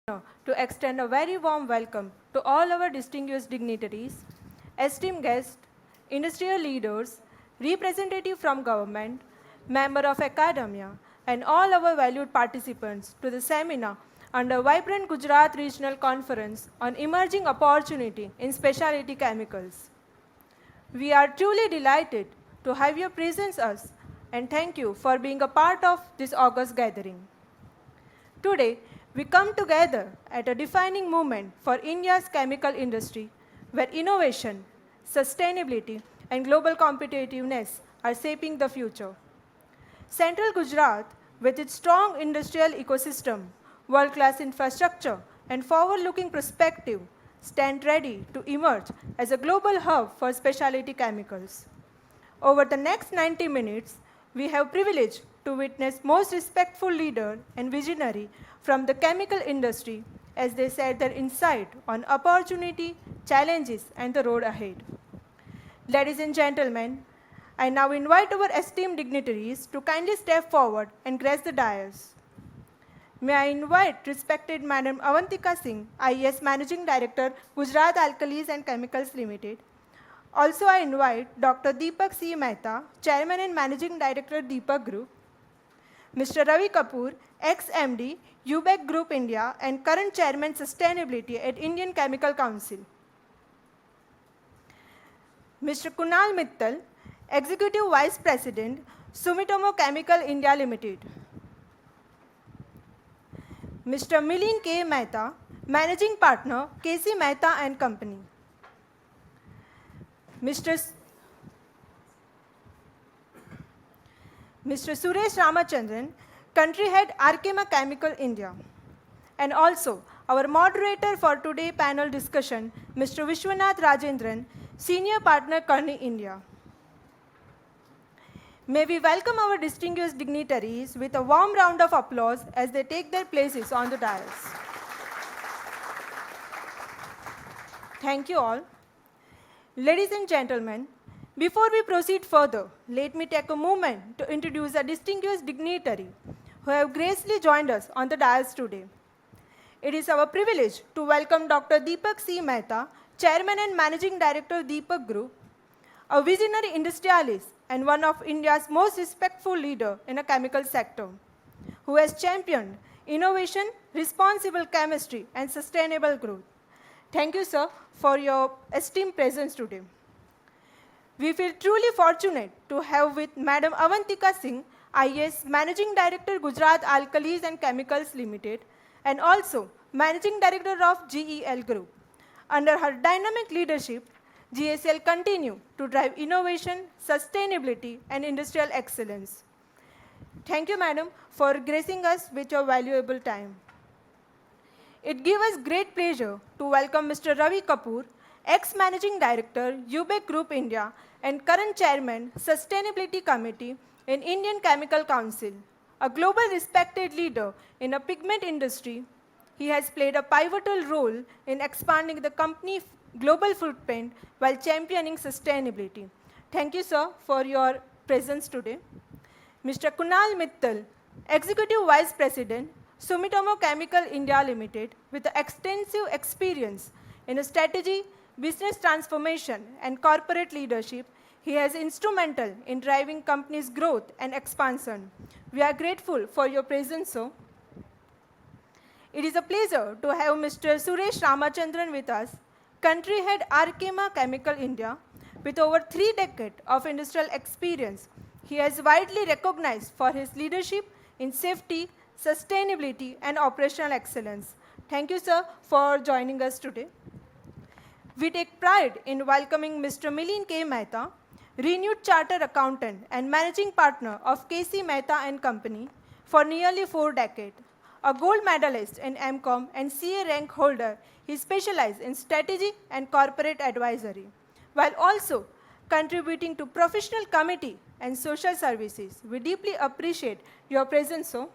to extend a very warm welcome to all our distinguished dignitaries, esteemed guests, industrial leaders, representatives from government, members of academia, and all our valued participants to the seminar under Vibrant Gujarat Regional Conference on Emerging Opportunity in Specialty Chemicals. We are truly delighted to have your presence us and thank you for being a part of this august gathering. Today, we come together at a defining moment for India's chemical industry, where innovation, sustainability, and global competitiveness are shaping the future. Central Gujarat, with its strong industrial ecosystem, world-class infrastructure, and forward-looking perspective, stand ready to emerge as a global hub for specialty chemicals. Over the next 90 minutes, we have privilege to witness most respectful leader and visionary from the chemical industry as they share their insight on opportunity, challenges, and the road ahead. Ladies and gentlemen, I now invite our esteemed dignitaries to kindly step forward and grace the dais. May I invite respected Madam Avantika Singh, IAS Managing Director, Gujarat Alkalis and Chemicals Limited. Also, I invite Dr. Deepak C. Mehta, Chairman and Managing Director, Deepak Group. Mr. Ravi Kapoor, ex-MD, UBEC Group India and current Chairman Sustainability at Indian Chemical Council. Mr. Kunal Mittal, Executive Vice President, Sumitomo Chemical India Limited. Mr. Milind K. Mehta, Managing Partner, KC Mehta and Company. Mr. Suresh Ramachandran, Country Head, Arkema Chemical India. And also, our moderator for today's panel discussion, Mr. Vishwanath Rajendran, Senior Partner, Kearney India. May we welcome our distinguished dignitaries with a warm round of applause as they take their places on the dais. Thank you all. Ladies and gentlemen, before we proceed further, let me take a moment to introduce a distinguished dignitary who have graciously joined us on the dais today. It is our privilege to welcome Dr. Deepak C. Mehta, Chairman and Managing Director, Deepak Group, a visionary industrialist and one of India's most respectful leaders in the chemical sector, who has championed innovation, responsible chemistry, and sustainable growth. Thank you, sir, for your esteemed presence today. We feel truly fortunate to have with Madam Avantika Singh, IAS Managing Director, Gujarat Alkalis and Chemicals Limited, and also Managing Director of GEL Group. Under her dynamic leadership, GSL continue to drive innovation, sustainability, and industrial excellence. Thank you, Madam, for gracing us with your valuable time. It gives us great pleasure to welcome Mr. Ravi Kapoor, ex-Managing Director, UBEC Group India, and current Chairman, Sustainability Committee in Indian Chemical Council. A global respected leader in the pigment industry, he has played a pivotal role in expanding the company's global footprint while championing sustainability. Thank you, sir, for your presence today. Mr. Kunal Mittal, Executive Vice President, Sumitomo Chemical India Limited, with extensive experience in strategy, business transformation, and corporate leadership, he is instrumental in driving company's growth and expansion. We are grateful for your presence, sir. It is a pleasure to have Mr. Suresh Ramachandran with us, Country Head, Arkema Chemical India. With over 3 decades of industrial experience, he is widely recognized for his leadership in safety, sustainability, and operational excellence. Thank you, sir, for joining us today. We take pride in welcoming Mr. Milind K. Mehta, renewed chartered accountant and managing partner of KC Mehta and Company for nearly 4 decades. A gold medalist in MCOM and CA rank holder, he specializes in strategy and corporate advisory, while also contributing to professional committee and social services. We deeply appreciate your presence, sir.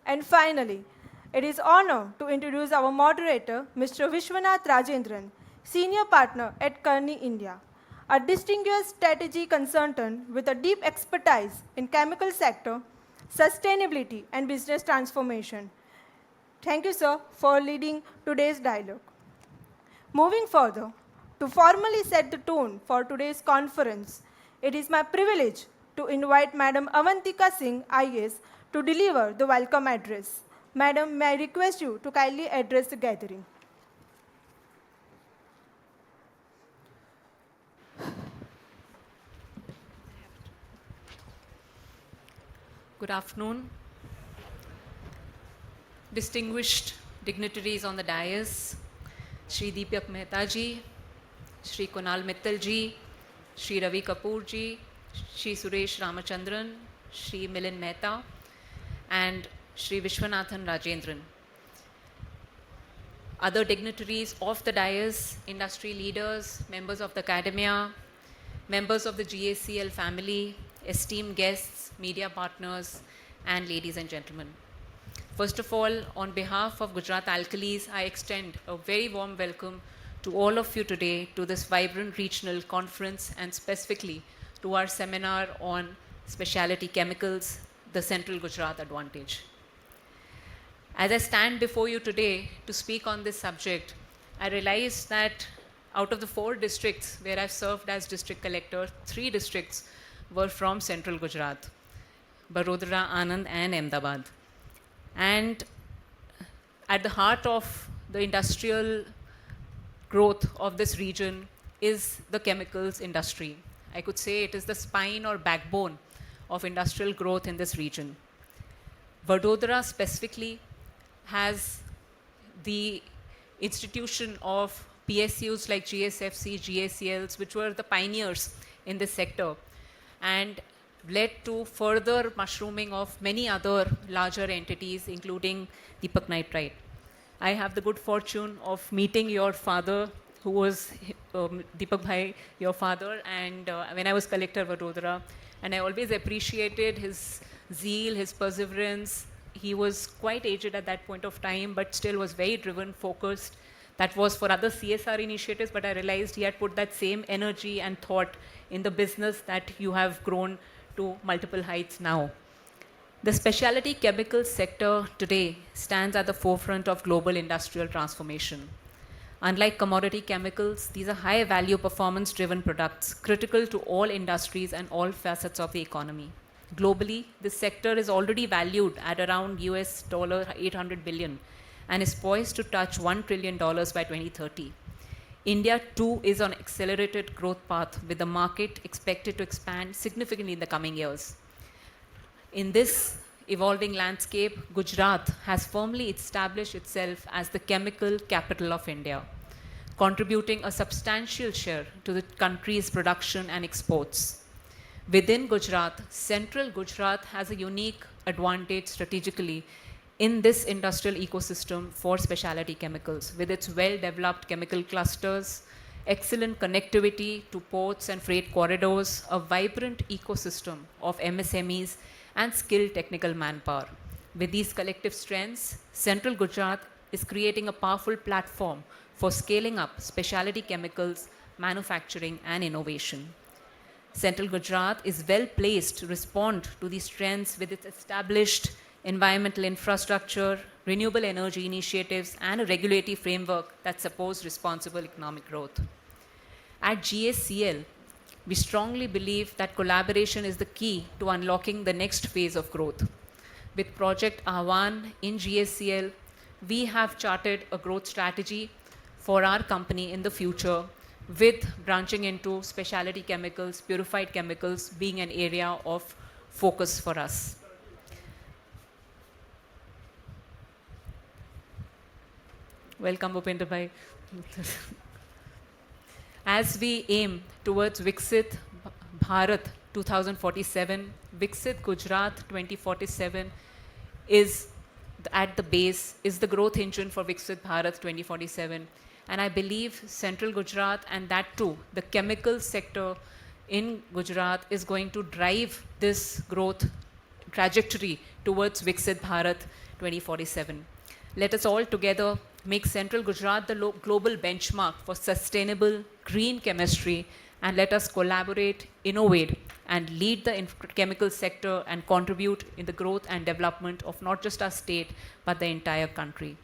And finally, it is an honor to introduce our moderator, Mr. Vishwanath Rajendran, Senior Partner at Kearney India, a distinguished strategy consultant with a deep expertise in chemical sector, sustainability, and business transformation. Thank you, sir, for leading today's dialogue. Moving further, to formally set the tone for today's conference, it is my privilege to invite Madam Avantika Singh, IAS, to deliver the welcome address. Madam, may I request you to kindly address the gathering. Good afternoon. Distinguished dignitaries on the dais, Shri Deepak Mehta ji, Shri Kunal Mittal ji, Shri Ravi Kapoor ji, Shri Suresh Ramachandran, Shri Milind Mehta, and Shri Vishwanathan Rajendran. Other dignitaries of the dais, industry leaders, members of the academia, members of the GACL family, esteemed guests, media partners, and ladies and gentlemen. First of all, on behalf of Gujarat Alkalis, I extend a very warm welcome to all of you today to this vibrant regional conference and specifically to our seminar on specialty chemicals, the Central Gujarat Advantage. As I stand before you today to speak on this subject, I realize that out of the 4 districts where I've served as district collector, 3 districts were from Central Gujarat, Barodara, Anand, and Ahmedabad. And at the heart of the industrial growth of this region is the chemicals industry. I could say it is the spine or backbone of industrial growth in this region. Vadodara specifically has the institution of PSUs like GSFC, GACLs, which were the pioneers in this sector, and led to further mushrooming of many other larger entities, including Deepak Nitrite. I have the good fortune of meeting your father, who was Deepak Bhai, your father, and when I was collector of Vadodara, and I always appreciated his zeal, his perseverance. He was quite aged at that point of time, but still was very driven, focused. That was for other CSR initiatives, but I realized he had put that same energy and thought in the business that you have grown to multiple heights now. The specialty chemicals sector today stands at the forefront of global industrial transformation. Unlike commodity chemicals, these are high value performance driven products critical to all industries and all facets of the economy. Globally, this sector is already valued at around US $800 billion and is poised to touch $1 trillion by 2030. India too is on accelerated growth path with the market expected to expand significantly in the coming years. In this evolving landscape, Gujarat has firmly established itself as the chemical capital of India, contributing a substantial share to the country's production and exports. Within Gujarat, Central Gujarat has a unique advantage strategically in this industrial ecosystem for specialty chemicals, with its well-developed chemical clusters, excellent connectivity to ports and freight corridors, a vibrant ecosystem of MSMEs, and skilled technical manpower. With these collective strengths, Central Gujarat is creating a powerful platform for scaling up specialty chemicals, manufacturing, and innovation. Central Gujarat is well placed to respond to these trends with its established environmental infrastructure, renewable energy initiatives, and a regulatory framework that supports responsible economic growth. At GACL, we strongly believe that collaboration is the key to unlocking the next phase of growth. With Project Ahwan in GACL, we have charted a growth strategy for our company in the future, with branching into specialty chemicals, purified chemicals being an area of focus for us. Welcome, Bhupendra Bhai. As we aim towards Viksit Bharat 2047, Viksit Gujarat 2047 is at the base, is the growth engine for Viksit Bharat 2047. And I believe Central Gujarat, and that too, the chemical sector in Gujarat, is going to drive this growth trajectory towards Viksit Bharat 2047. Let us all together make Central Gujarat the global benchmark for sustainable green chemistry, and let us collaborate, innovate, and lead the chemical sector and contribute in the growth and development of not just our state, but the entire country.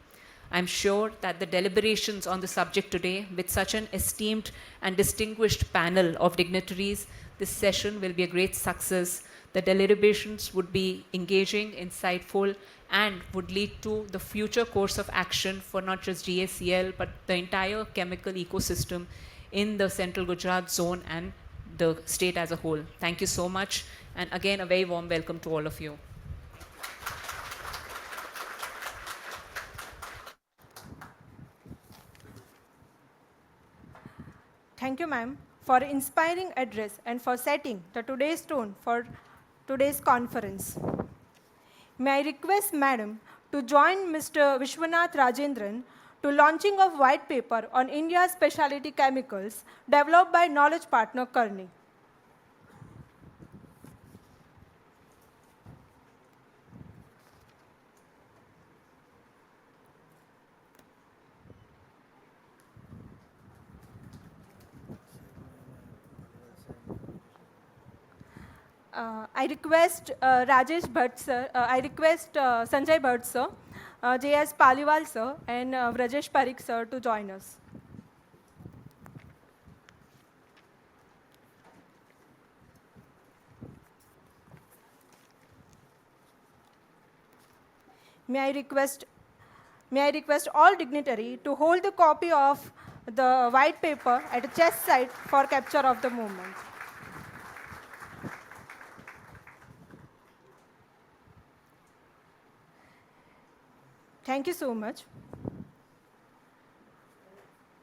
I'm sure that the deliberations on the subject today, with such an esteemed and distinguished panel of dignitaries, this session will be a great success. The deliberations would be engaging, insightful, and would lead to the future course of action for not just GACL, but the entire chemical ecosystem in the Central Gujarat zone and the state as a whole. Thank you so much. And again, a very warm welcome to all of you. Thank you, ma'am, for inspiring address and for setting the today's tone for today's conference. May I request madam to join Mr. Vishwanath Rajendran to launching of white paper on India's specialty chemicals developed by knowledge partner Kearney. I request Rajesh Bhatt sir, I request Sanjay Bhatt sir, J.S. Paliwal sir, and Vrajesh Parikh sir to join us. May I request all dignitary to hold the copy of the white paper at a chest side for capture of the moment. Thank you so much.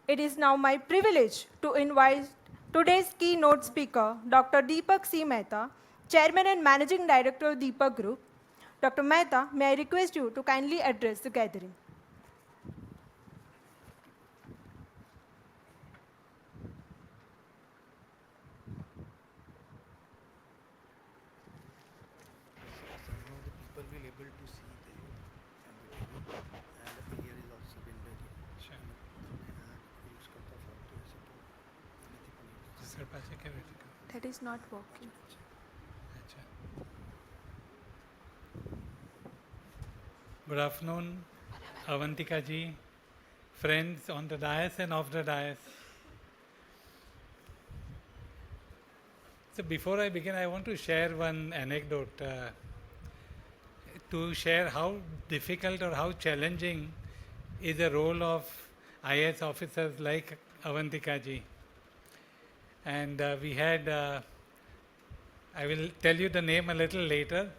It is now my privilege to invite today's keynote speaker, Dr. Deepak C. Mehta, Chairman and Managing Director of Deepak Group. Dr. Mehta, may I request you to kindly address the gathering. That is not working. Good afternoon, Avantika ji, friends on the dais and off the dais. So before I begin, I want to share one anecdote to share how difficult or how challenging is the role of IAS officers like Avantika ji. And we had, I will tell you the name a little later.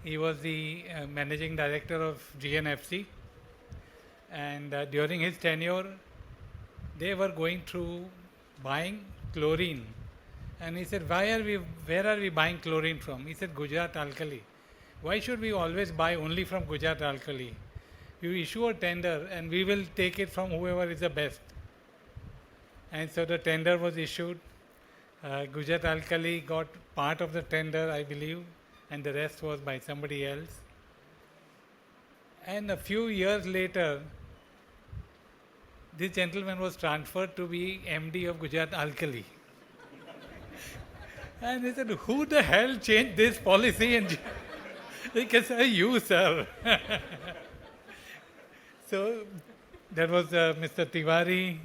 He was the managing director of GNFC. And during his tenure, they were going through buying chlorine. And he said, where are we buying chlorine from? He said, Gujarat Alkali. Why should we always buy only from Gujarat Alkali? We issue a tender and we will take it from whoever is the best. And so the tender was issued. Gujarat Alkali got part of the tender, I believe, and the rest was by somebody else. And a few years later, this gentleman was transferred to be MD of Gujarat Alkali. And he said, who the hell changed this policy? And he can say, you, sir. So that was Mr. Tiwari,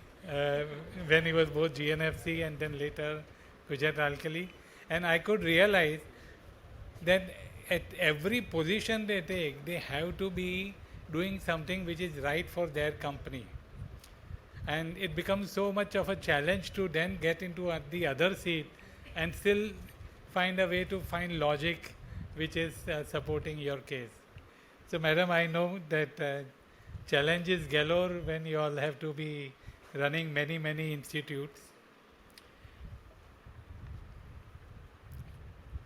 when he was both GNFC and then later Gujarat Alkali. And I could realize that at every position they take, they have to be doing something which is right for their company. And it becomes so much of a challenge to then get into the other seat and still find a way to find logic which is supporting your case. So madam, I know that challenges galore when you all have to be running many, many institutes.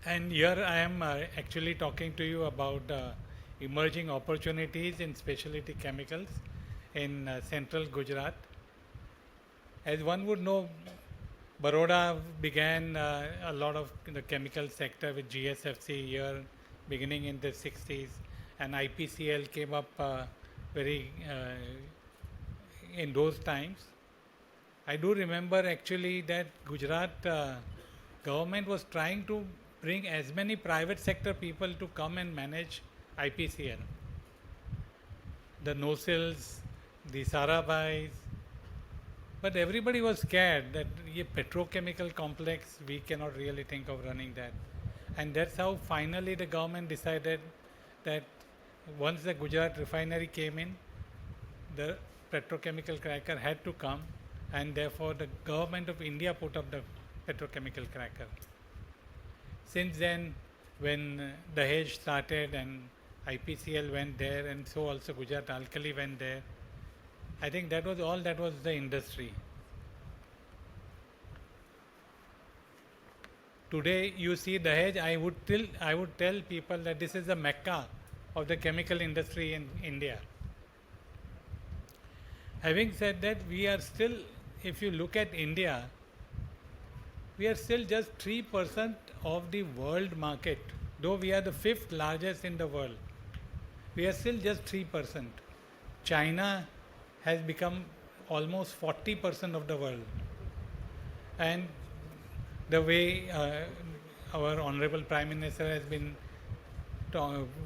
And here I am actually talking to you about emerging opportunities in specialty chemicals in central Gujarat. As one would know, Baroda began a lot of the chemical sector with GSFC here beginning in the 60s, and IPCL came up very in those times. I do remember actually that Gujarat government was trying to bring as many private sector people to come and manage IPCL. The Nosils, the Sarabhais, but everybody was scared that a petrochemical complex, we cannot really think of running that. And that's how finally the government decided that once the Gujarat refinery came in, the petrochemical cracker had to come, and therefore the government of India put up the petrochemical cracker. Since then, when Dahej started and IPCL went there, and so also Gujarat Alkali went there, I think that was all that was the industry. Today you see Dahej, I would tell people that this is the Mecca of the chemical industry in India. Having said that, we are still, if you look at India, we are still just 3% of the world market, though we are the 5th largest in the world. We are still just 3%. China has become almost 40% of the world. And the way our Honorable Prime Minister has been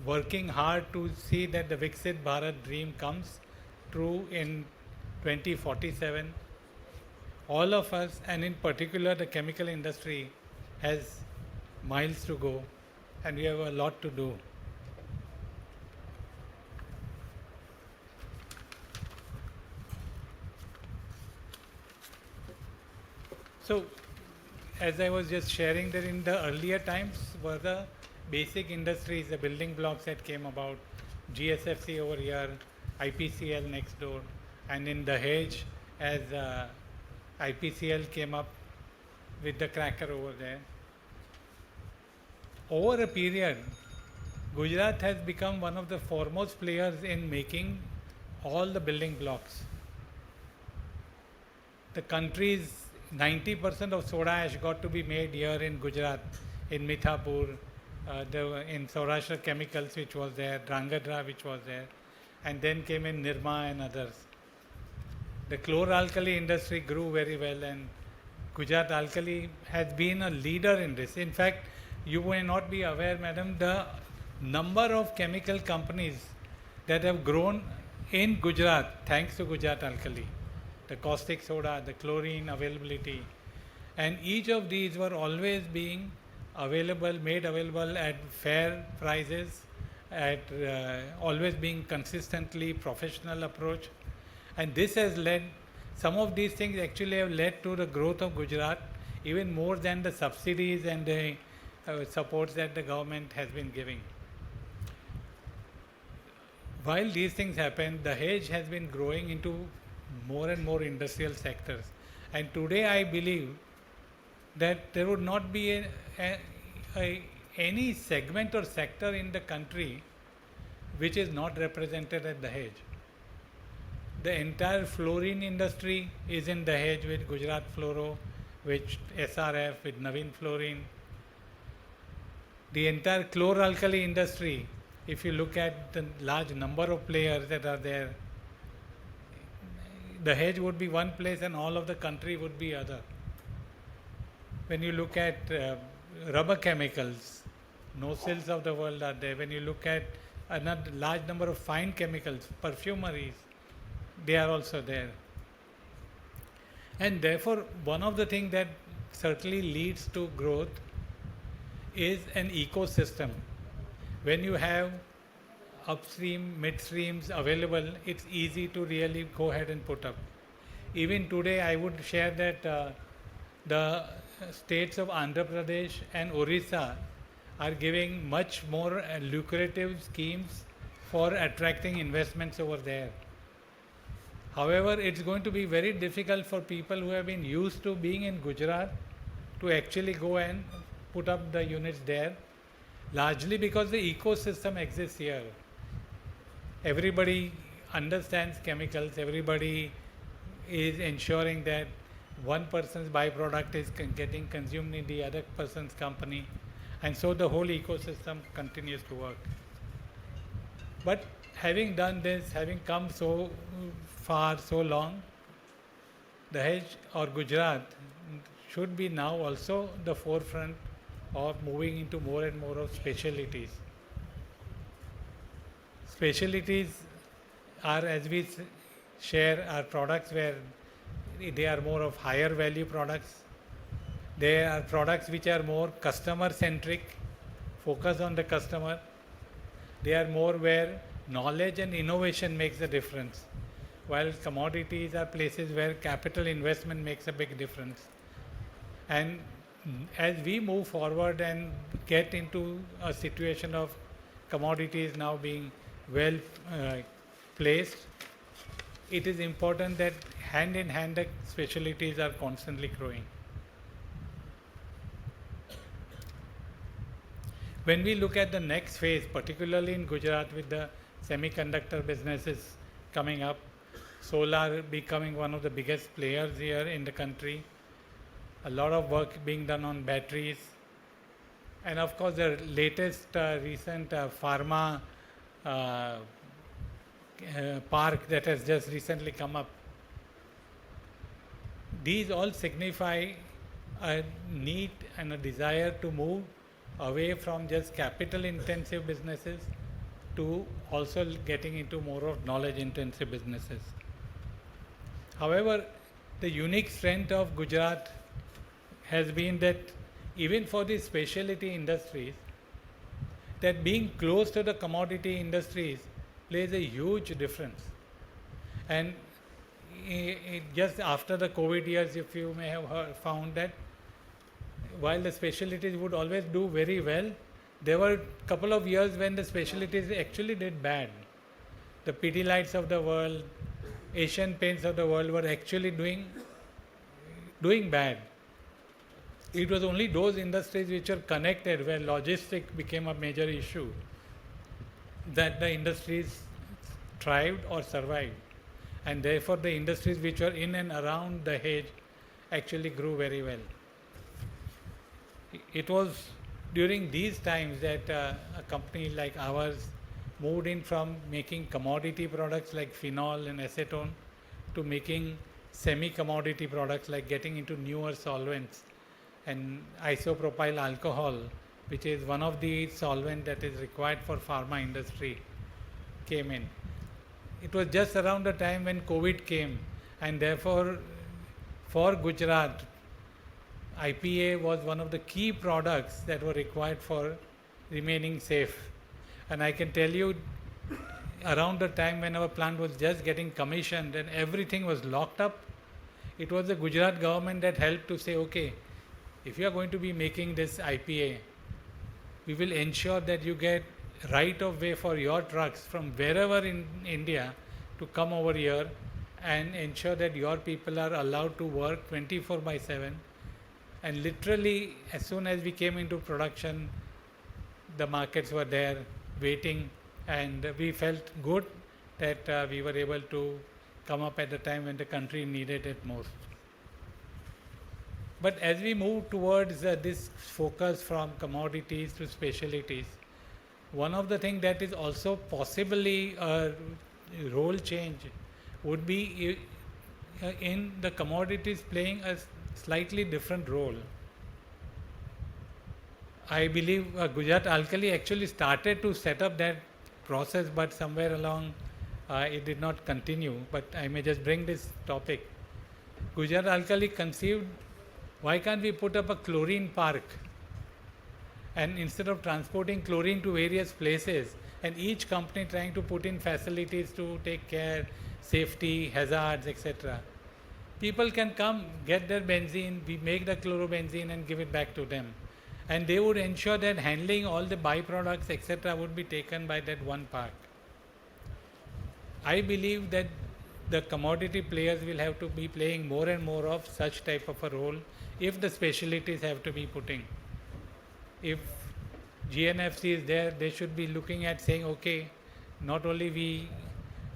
working hard to see that the Viksit Bharat dream comes true in 2047, all of us, and in particular the chemical industry, has miles to go, and we have a lot to do. So, as I was just sharing, that in the earlier times were the basic industries, the building blocks that came about, GSFC over here, IPCL next door, and in Dahej, as IPCL came up with the cracker over there. Over a period, Gujarat has become one of the foremost players in making all the building blocks. The country's 90% of soda ash got to be made here in Gujarat, in Mithapur, in Saurashtra Chemicals, which was there, Drangadra, which was there, and then came in Nirma and others. The chlor-alkali industry grew very well, and Gujarat Alkali has been a leader in this. In fact, you may not be aware, madam, the number of chemical companies that have grown in Gujarat thanks to Gujarat Alkali. The caustic soda, the chlorine availability, and each of these were always being made available at fair prices, at always being consistently professional approach, and this has led, some of these things actually have led to the growth of Gujarat even more than the subsidies and the supports that the government has been giving. While these things happen, Dahej has been growing into more and more industrial sectors, and today I believe that there would not be any segment or sector in the country which is not represented at Dahej. The entire fluorine industry is in Dahej with Gujarat Fluoro, with SRF, with Navin Fluorine. The entire chlor-alkali industry, if you look at the large number of players that are there, Dahej would be one place and all of the country would be other. When you look at rubber chemicals, Nosils of the world are there. When you look at another large number of fine chemicals, perfumeries, they are also there. And therefore, one of the things that certainly leads to growth is an ecosystem. When you have upstream, midstreams available, it's easy to really go ahead and put up. Even today, I would share that the states of Andhra Pradesh and Orissa are giving much more lucrative schemes for attracting investments over there. However, it's going to be very difficult for people who have been used to being in Gujarat to actually go and put up the units there, largely because the ecosystem exists here. Everybody understands chemicals, everybody is ensuring that one person's byproduct is getting consumed in the other person's company, and so the whole ecosystem continues to work. But having done this, having come so far, so long, Dahej or Gujarat should be now also the forefront of moving into more and more of specialties. Specialties are, as we share, are products where they are more of higher value products. They are products which are more customer centric, focus on the customer. They are more where knowledge and innovation makes the difference, while commodities are places where capital investment makes a big difference. And as we move forward and get into a situation of commodities now being well placed, it is important that hand in hand the specialties are constantly growing. When we look at the next phase, particularly in Gujarat with the semiconductor businesses coming up, solar becoming one of the biggest players here in the country, a lot of work being done on batteries, and of course the latest recent pharma park that has just recently come up. These all signify a need and a desire to move away from just capital intensive businesses to also getting into more of knowledge intensive businesses. However, the unique strength of Gujarat has been that even for these specialty industries, that being close to the commodity industries plays a huge difference. And just after the COVID years, if you may have found that while the specialties would always do very well, there were a couple of years when the specialties actually did bad. The Pidilites of the world, Asian Paints of the world were actually doing bad. It was only those industries which are connected, where logistics became a major issue, that the industries thrived or survived. And therefore the industries which were in and around the hedge actually grew very well. It was during these times that a company like ours moved in from making commodity products like phenol and acetone to making semi-commodity products like getting into newer solvents and isopropyl alcohol, which is one of the solvents that is required for pharma industry, came in. It was just around the time when COVID came, and therefore for Gujarat, IPA was one of the key products that were required for remaining safe. And I can tell you, around the time when our plant was just getting commissioned and everything was locked up, it was the Gujarat government that helped to say, okay, if you are going to be making this IPA, we will ensure that you get right of way for your trucks from wherever in India to come over here and ensure that your people are allowed to work 24/7. And literally, as soon as we came into production, the markets were there waiting, and we felt good that we were able to come up at the time when the country needed it most. But as we move towards this focus from commodities to specialties, one of the things that is also possibly a role change would be in the commodities playing a slightly different role. I believe Gujarat Alkali actually started to set up that process, but somewhere along it did not continue. But I may just bring this topic. Gujarat Alkali conceived, why can't we put up a chlorine park? And instead of transporting chlorine to various places, and each company trying to put in facilities to take care, safety, hazards, etc., people can come, get their benzene, we make the chlorobenzene and give it back to them. And they would ensure that handling all the byproducts, etc., would be taken by that one park. I believe that the commodity players will have to be playing more and more of such type of a role if the specialties have to be putting. If GNFC is there, they should be looking at saying, okay, not only we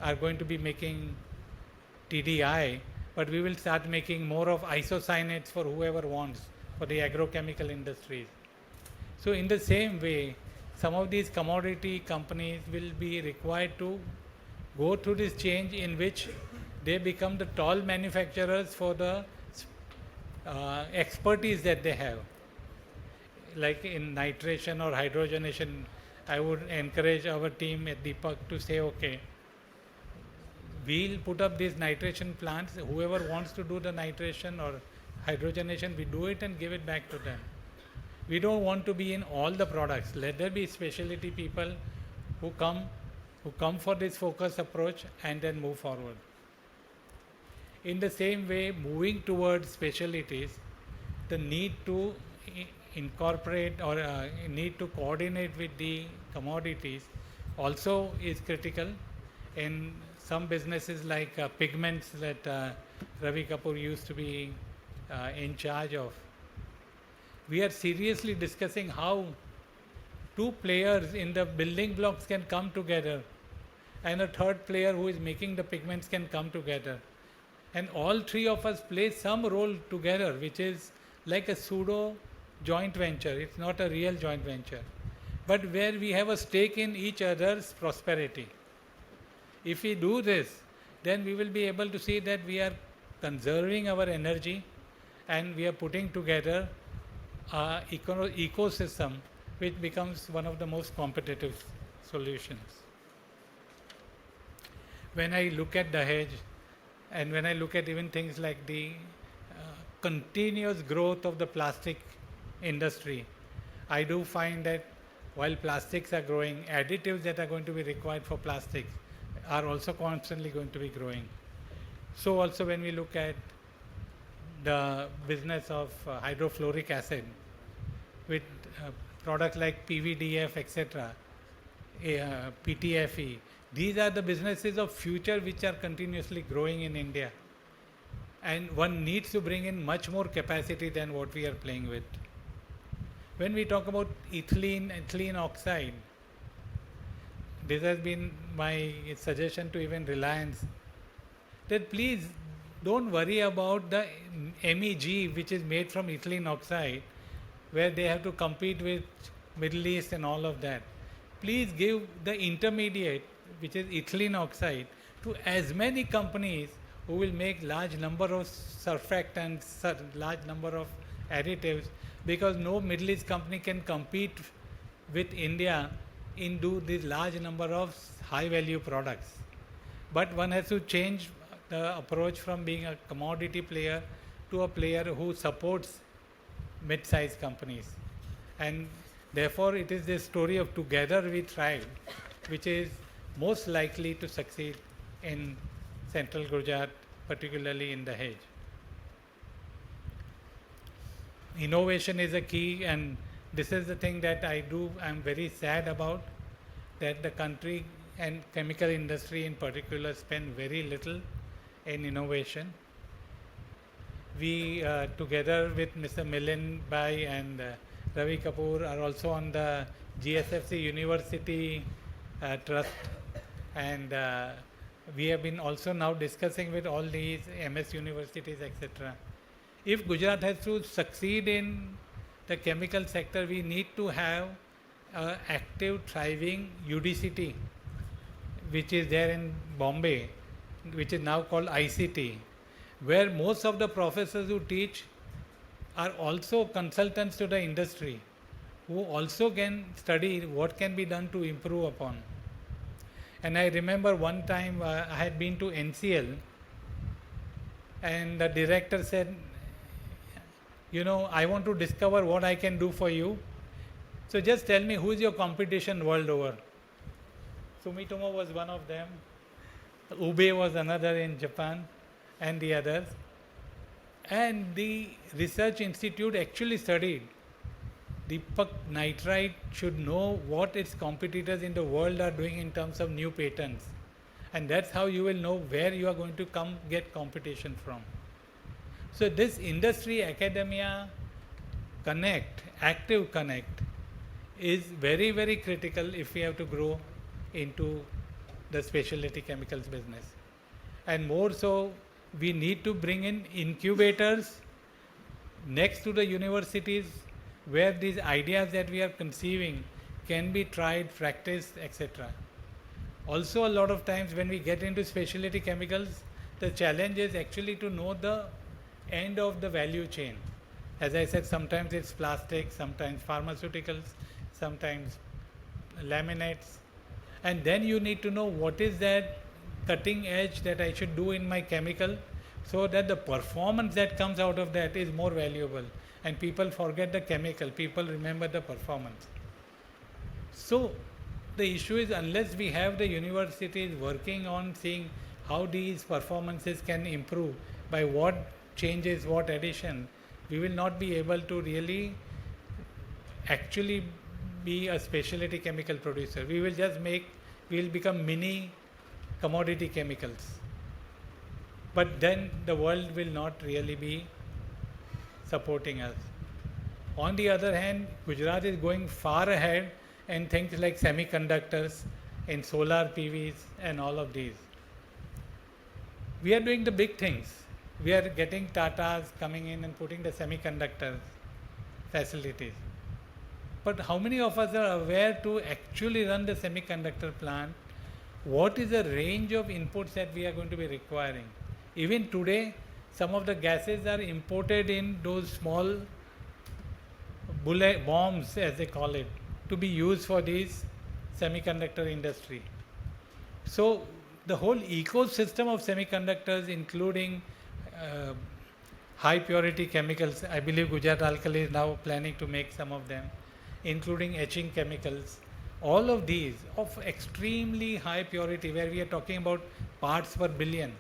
are going to be making TDI, but we will start making more of isocyanates for whoever wants, for the agrochemical industries. So in the same way, some of these commodity companies will be required to go through this change in which they become the toll manufacturers for the expertise that they have. like in nitration or hydrogenation, I would encourage our team at Deepak to say, okay, we'll put up these nitration plants. Whoever wants to do the nitration or hydrogenation, we do it and give it back to them. We don't want to be in all the products. Let there be specialty people who come for this focus approach and then move forward. In the same way, moving towards specialties, the need to incorporate or need to coordinate with the commodities also is critical. In some businesses like pigments that Ravi Kapoor used to be in charge of, we are seriously discussing how two players in the building blocks can come together and a third player who is making the pigments can come together. And all three of us play some role together, which is like a pseudo joint venture. It's not a real joint venture, but where we have a stake in each other's prosperity. If we do this, then we will be able to see that we are conserving our energy and we are putting together an ecosystem which becomes one of the most competitive solutions. When I look at Dahej and when I look at even things like the continuous growth of the plastic industry, I do find that while plastics are growing, additives that are going to be required for plastics are also constantly going to be growing. So also when we look at the business of hydrofluoric acid with products like PVDF, etc., PTFE, these are the businesses of future which are continuously growing in India. And one needs to bring in much more capacity than what we are playing with. When we talk about ethylene oxide, this has been my suggestion to even Reliance, that please don't worry about the MEG which is made from ethylene oxide, where they have to compete with Middle East and all of that. Please give the intermediate, which is ethylene oxide, to as many companies who will make large number of surfactants, large number of additives, because no Middle East company can compete with India in do this large number of high value products. But one has to change the approach from being a commodity player to a player who supports mid-sized companies. And therefore it is this story of together we thrive, which is most likely to succeed in central Gujarat, particularly in Dahej. Innovation is a key, and this is the thing that I'm very sad about, that the country and chemical industry in particular spend very little in innovation. We together with Mr. Milind Bhai and Ravi Kapoor are also on the GSFC University Trust, and we have been also now discussing with all these MS universities, etc. If Gujarat has to succeed in the chemical sector, we need to have an active, thriving UDCT, which is there in Bombay, which is now called ICT, where most of the professors who teach are also consultants to the industry, who also can study what can be done to improve upon. And I remember one time I had been to NCL, and the director said, I want to discover what I can do for you. So just tell me, who is your competition world over? Sumitomo was one of them. Ube was another in Japan, and the others. And the research institute actually studied Deepak Nitrite should know what its competitors in the world are doing in terms of new patents. And that's how you will know where you are going to come get competition from. So this industry academia connect, active connect, is very, very critical if we have to grow into the specialty chemicals business. And more so, we need to bring in incubators next to the universities where these ideas that we are conceiving can be tried, practiced, etc. Also, a lot of times when we get into specialty chemicals, the challenge is actually to know the end of the value chain. As I said, sometimes it's plastic, sometimes pharmaceuticals, sometimes laminates. And then you need to know what is that cutting edge that I should do in my chemical so that the performance that comes out of that is more valuable. And people forget the chemical, people remember the performance. So the issue is, unless we have the universities working on seeing how these performances can improve, by what changes, what addition, we will not be able to really actually be a specialty chemical producer. We will become mini commodity chemicals. But then the world will not really be supporting us. On the other hand, Gujarat is going far ahead in things like semiconductors, in solar PVs, and all of these. We are doing the big things. We are getting Tatas coming in and putting the semiconductor facilities. But how many of us are aware to actually run the semiconductor plant? What is the range of inputs that we are going to be requiring? Even today, some of the gases are imported in those small bullet bombs, as they call it, to be used for these semiconductor industry. So the whole ecosystem of semiconductors, including high purity chemicals, I believe Gujarat Alkali is now planning to make some of them, including etching chemicals, all of these of extremely high purity, where we are talking about parts per billion,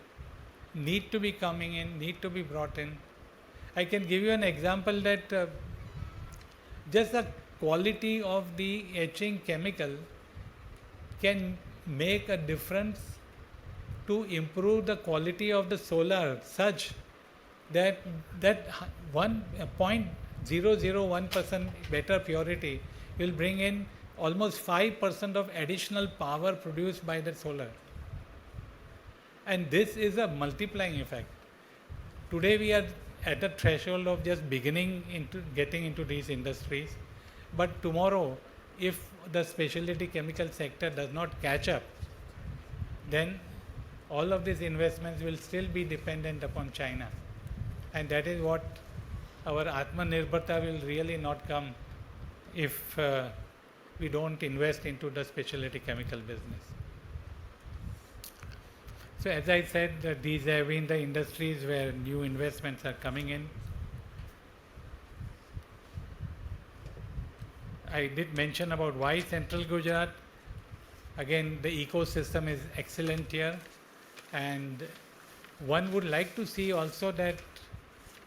need to be coming in, need to be brought in. I can give you an example that just the quality of the etching chemical can make a difference to improve the quality of the solar such that 1.001% better purity will bring in almost 5% of additional power produced by the solar. And this is a multiplying effect. Today we are at the threshold of just beginning into getting into these industries, but tomorrow, if the specialty chemical sector does not catch up, then all of these investments will still be dependent upon China. And that is what our Atmanirbharta will really not come if we don't invest into the specialty chemical business. So as I said, these have been the industries where new investments are coming in. I did mention about why Central Gujarat. Again, the ecosystem is excellent here, and one would like to see also that,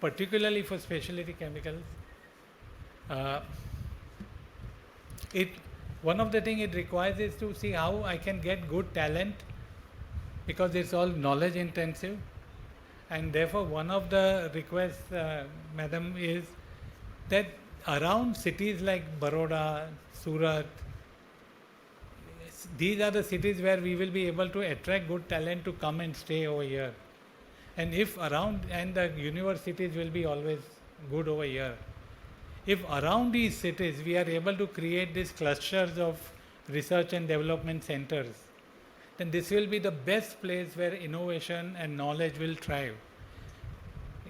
particularly for specialty chemicals, one of the things it requires is to see how I can get good talent, because it's all knowledge intensive, and therefore one of the requests, madam, is that around cities like Baroda, Surat, these are the cities where we will be able to attract good talent to come and stay over here. And if around, and the universities will be always good over here. If around these cities we are able to create these clusters of research and development centers, then this will be the best place where innovation and knowledge will thrive.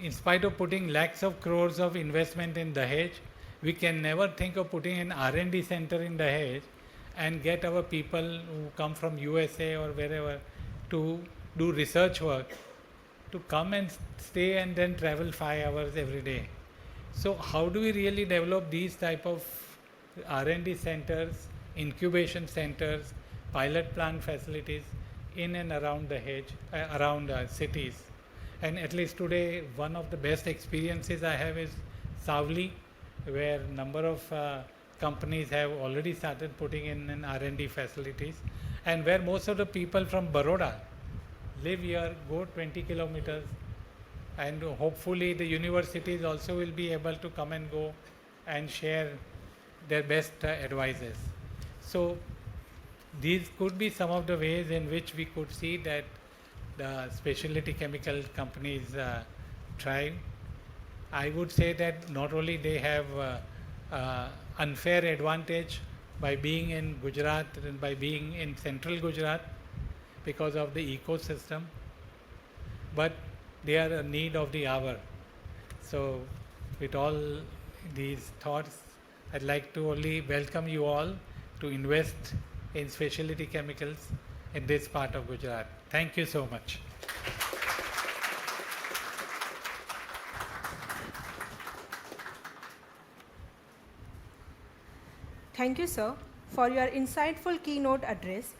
In spite of putting lakhs of crores of investment in Dahej, we can never think of putting an R&D center in Dahej and get our people who come from USA or wherever to do research work to come and stay and then travel 5 hours every day. So how do we really develop these type of R&D centers, incubation centers, pilot plant facilities in and around Dahej, around cities? And at least today, one of the best experiences I have is Savli, where number of companies have already started putting in an R&D facilities, and where most of the people from Baroda live here, go 20 kilometers, and hopefully the universities also will be able to come and go and share their best advices. So these could be some of the ways in which we could see that the specialty chemical companies thrive. I would say that not only they have unfair advantage by being in Gujarat and by being in central Gujarat because of the ecosystem, but they are a need of the hour. So with all these thoughts, I'd like to only welcome you all to invest in specialty chemicals in this part of Gujarat. Thank you so much. Thank you, sir, for your insightful keynote address.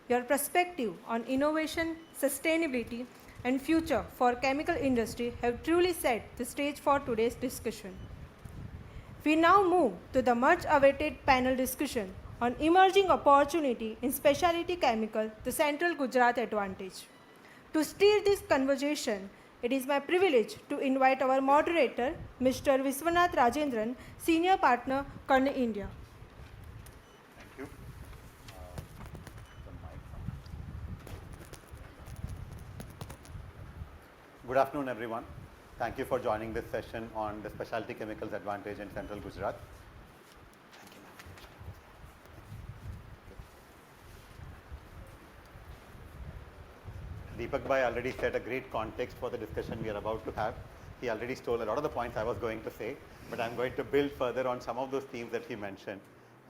Your perspective on innovation, sustainability, and future for chemical industry have truly set the stage for today's discussion. We now move to the much-awaited panel discussion on emerging opportunity in specialty chemical, the Central Gujarat advantage. To steer this conversation, it is my privilege to invite our moderator, Mr. Viswanath Rajendran, Senior Partner, Karna India. Thank you. Good afternoon, everyone. Thank you for joining this session on the specialty chemicals advantage in Central Gujarat. Deepak Bhai already set a great context for the discussion we are about to have. He already stole a lot of the points I was going to say, but I'm going to build further on some of those themes that he mentioned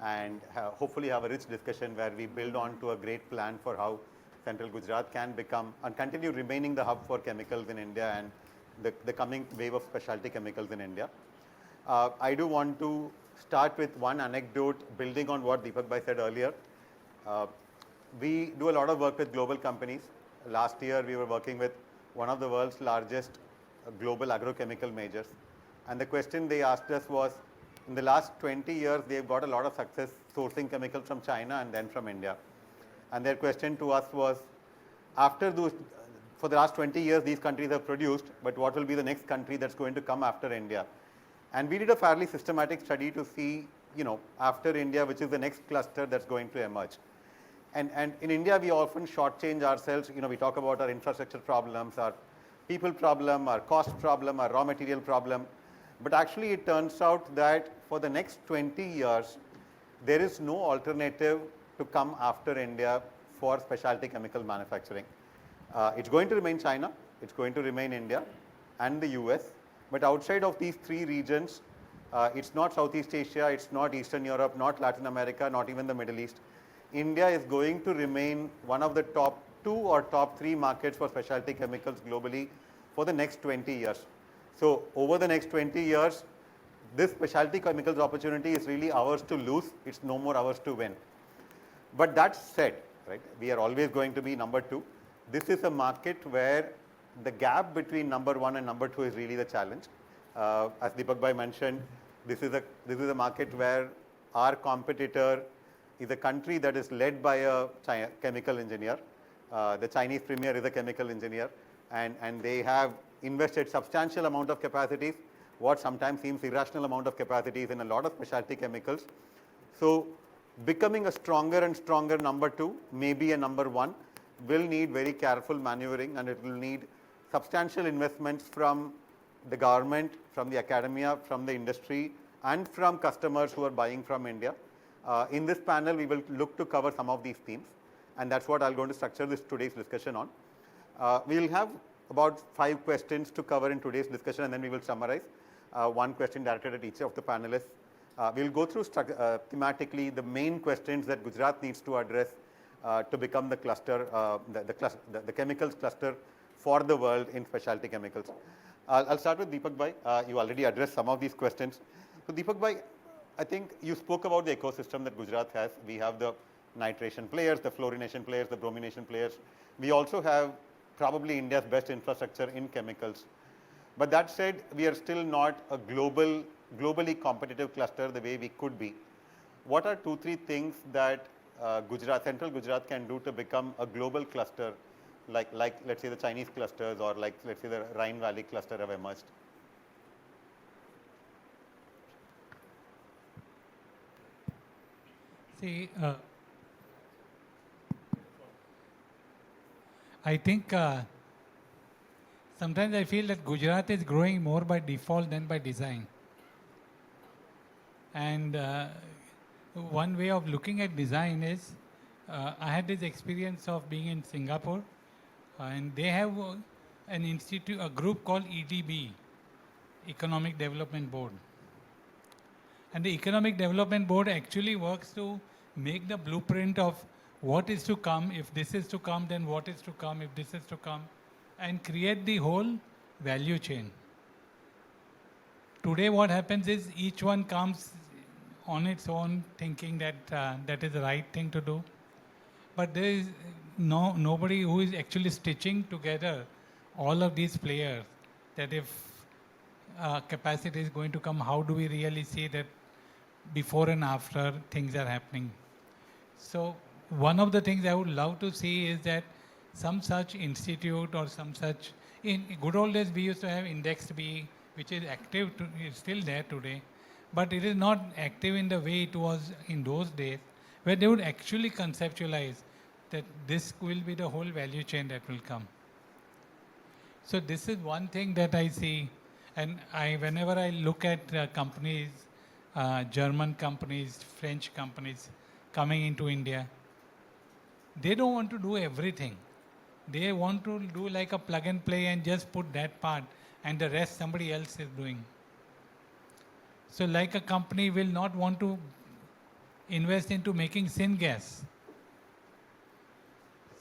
and hopefully have a rich discussion where we build on to a great plan for how Central Gujarat can become and continue remaining the hub for chemicals in India and the coming wave of specialty chemicals in India. I do want to start with one anecdote building on what Deepak Bhai said earlier. We do a lot of work with global companies. Last year, we were working with one of the world's largest global agrochemical majors. And the question they asked us was, in the last 20 years, they've got a lot of success sourcing chemicals from China and then from India. And their question to us was, after those, for the last 20 years, these countries have produced, but what will be the next country that's going to come after India? And we did a fairly systematic study to see, after India, which is the next cluster that's going to emerge. And in India, we often shortchange ourselves. We talk about our infrastructure problems, our people problem, our cost problem, our raw material problem. But actually, it turns out that for the next 20 years, there is no alternative to come after India for specialty chemical manufacturing. It's going to remain China, it's going to remain India and the US. But outside of these three regions, it's not Southeast Asia, it's not Eastern Europe, not Latin America, not even the Middle East. India is going to remain one of the top 2 or top 3 markets for specialty chemicals globally for the next 20 years. So over the next 20 years, this specialty chemicals opportunity is really ours to lose. It's no more ours to win. But that said, right, we are always going to be number 2. This is a market where the gap between number 1 and number 2 is really the challenge. As Deepak Bhai mentioned, this is a market where our competitor is a country that is led by a chemical engineer. The Chinese premier is a chemical engineer, and they have invested substantial amount of capacities, what sometimes seems irrational amount of capacities in a lot of specialty chemicals. So becoming a stronger and stronger number 2, maybe a number 1, will need very careful maneuvering, and it will need substantial investments from the government, from the academia, from the industry, and from customers who are buying from India. In this panel, we will look to cover some of these themes, and that's what I'm going to structure today's discussion on. We will have about 5 questions to cover in today's discussion, and then we will summarize. One question directed at each of the panelists. We'll go through thematically the main questions that Gujarat needs to address to become the cluster, the chemicals cluster for the world in specialty chemicals. I'll start with Deepak Bhai. You already addressed some of these questions. So Deepak Bhai, I think you spoke about the ecosystem that Gujarat has. We have the nitration players, the fluorination players, the bromination players. We also have probably India's best infrastructure in chemicals. But that said, we are still not a globally competitive cluster the way we could be. What are 2-3 things that Central Gujarat can do to become a global cluster, like let's say the Chinese clusters, or like let's say the Rhine Valley cluster have emerged? See, I think sometimes I feel that Gujarat is growing more by default than by design. And one way of looking at design is, I had this experience of being in Singapore, and they have an institute, a group called EDB, Economic Development Board. And the Economic Development Board actually works to make the blueprint of what is to come. If this is to come, then what is to come, if this is to come, and create the whole value chain. Today what happens is each one comes on its own thinking that that is the right thing to do. But there is nobody who is actually stitching together all of these players, that if capacity is going to come, how do we really see that before and after things are happening. So one of the things I would love to see is that some such institute or some such, in good old days we used to have Index B, which is active, is still there today, but it is not active in the way it was in those days, where they would actually conceptualize that this will be the whole value chain that will come. So this is one thing that I see, and whenever I look at companies, German companies, French companies coming into India, they don't want to do everything. They want to do like a plug and play and just put that part, and the rest somebody else is doing. So like a company will not want to invest into making syngas.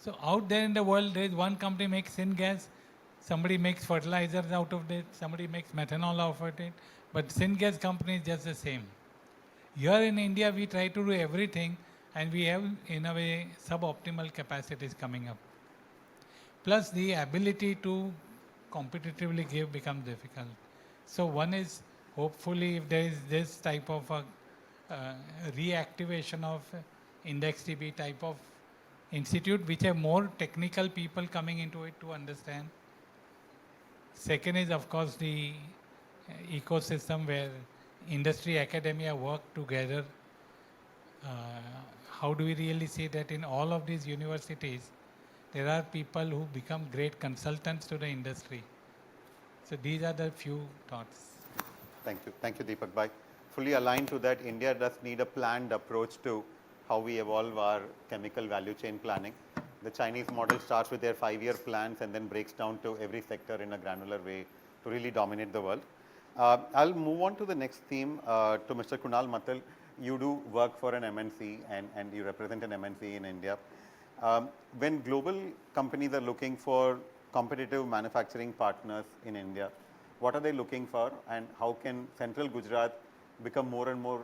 So out there in the world, there is one company makes syngas, somebody makes fertilizers out of it, somebody makes methanol out of it, but syngas company is just the same. Here in India, we try to do everything, and we have, in a way, suboptimal capacities coming up. Plus, the ability to competitively give becomes difficult. So one is, hopefully, if there is this type of reactivation of Index TB type of institute, which have more technical people coming into it to understand. Second is, of course, the ecosystem where industry, academia work together. How do we really see that in all of these universities, there are people who become great consultants to the industry? So these are the few thoughts. Thank you, Deepak Bhai. Fully aligned to that, India does need a planned approach to how we evolve our chemical value chain planning. The Chinese model starts with their 5-year plans and then breaks down to every sector in a granular way to really dominate the world. I'll move on to the next theme, to Mr. Kunal Mattal. You do work for an MNC and you represent an MNC in India. When global companies are looking for competitive manufacturing partners in India, what are they looking for, and how can central Gujarat become more and more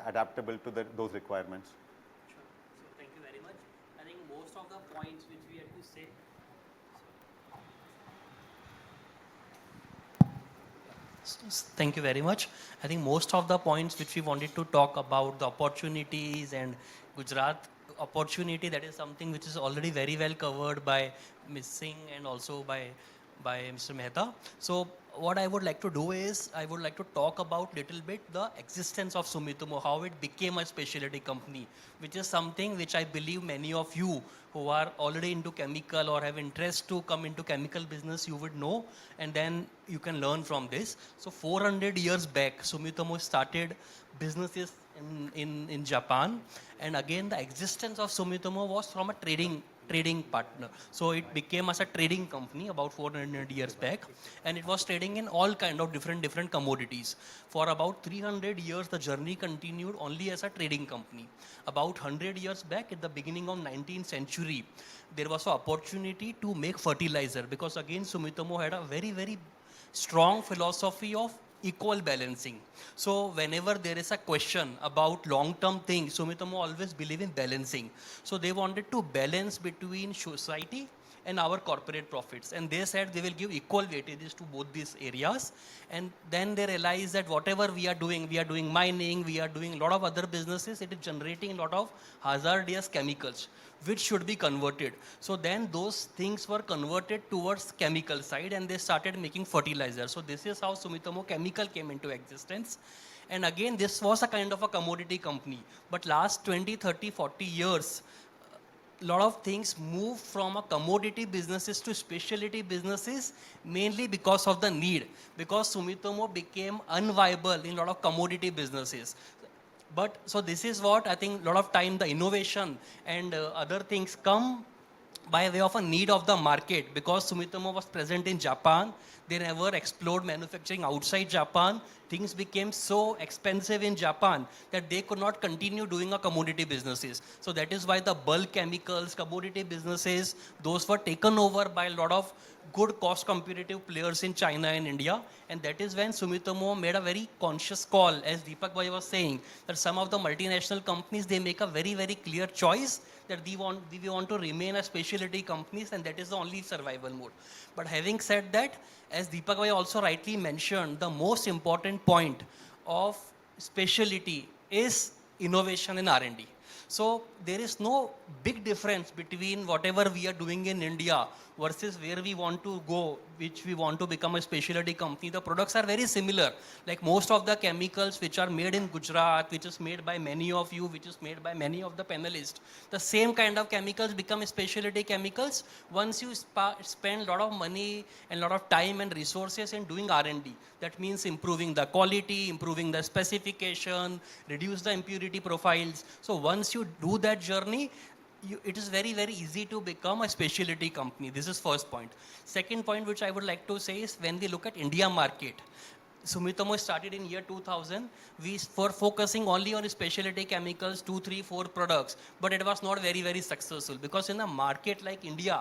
adaptable to those requirements? Sure. So thank you very much. I think most of the points which we had to say. Thank you very much. I think most of the points which we wanted to talk about, the opportunities and Gujarat opportunity, that is something which is already very well covered by Ms. Singh and also by Mr. Mehta. So what I would like to do is, I would like to talk about little bit the existence of Sumitomo, how it became a specialty company, which is something which I believe many of you who are already into chemical or have interest to come into chemical business, you would know, and then you can learn from this. So 400 years back, Sumitomo started businesses in Japan, and again the existence of Sumitomo was from a trading partner. So it became as a trading company about 400 years back, and it was trading in all kind of different commodities. For about 300 years, the journey continued only as a trading company. About 100 years back, at the beginning of 19th century, there was an opportunity to make fertilizer, because again Sumitomo had a very strong philosophy of equal balancing. So whenever there is a question about long-term things, Sumitomo always believe in balancing. So they wanted to balance between society and our corporate profits, and they said they will give equal weightages to both these areas. And then they realized that whatever we are doing mining, we are doing a lot of other businesses, it is generating a lot of hazardous chemicals which should be converted. So then those things were converted towards chemical side, and they started making fertilizer. So this is how Sumitomo Chemical came into existence. And again, this was a kind of a commodity company. But last 20, 30, 40 years, lot of things moved from a commodity businesses to specialty businesses, mainly because of the need, because Sumitomo became unviable in a lot of commodity businesses. But so this is what I think, a lot of time the innovation and other things come, by way of a need of the market, because Sumitomo was present in Japan, they never explored manufacturing outside Japan. Things became so expensive in Japan that they could not continue doing a commodity businesses. So that is why the bulk chemicals, commodity businesses, those were taken over by a lot of good cost competitive players in China and India. And that is when Sumitomo made a very conscious call, as Deepak Bhai was saying, that some of the multinational companies, they make a very, very clear choice that we want to remain as specialty companies, and that is the only survival mode. But having said that, as Deepak Bhai also rightly mentioned, the most important point of specialty is innovation in R&D. So there is no big difference between whatever we are doing in India versus where we want to go, which we want to become a specialty company. The products are very similar. Like most of the chemicals which are made in Gujarat, which is made by many of you, which is made by many of the panelists, the same kind of chemicals become specialty chemicals once you spend a lot of money and a lot of time and resources in doing R&D. That means improving the quality, improving the specification, reduce the impurity profiles. So once you do that journey, it is very, very easy to become a specialty company. This is first point. Second point which I would like to say is when we look at India market, Sumitomo started in year 2000. We were focusing only on specialty chemicals, 2, 3, 4 products, but it was not very, very successful because in a market like India,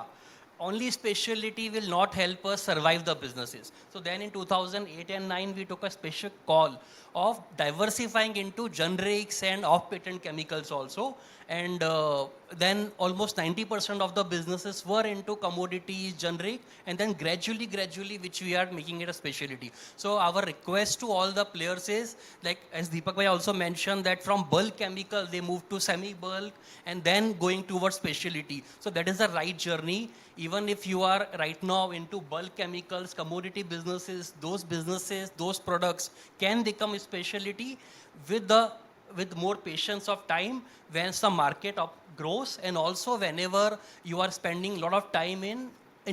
only specialty will not help us survive the businesses. So then in 2008 and 9, we took a special call of diversifying into generics and off-patent chemicals also. And then almost 90% of the businesses were into commodities, generic, and then gradually, which we are making it a specialty. So our request to all the players is, like as Deepak Bhai also mentioned, that from bulk chemical, they moved to semi-bulk and then going towards specialty. So that is the right journey. Even if you are right now into bulk chemicals, commodity businesses, those products can become a specialty with more patience of time once the market grows, and also whenever you are spending a lot of time in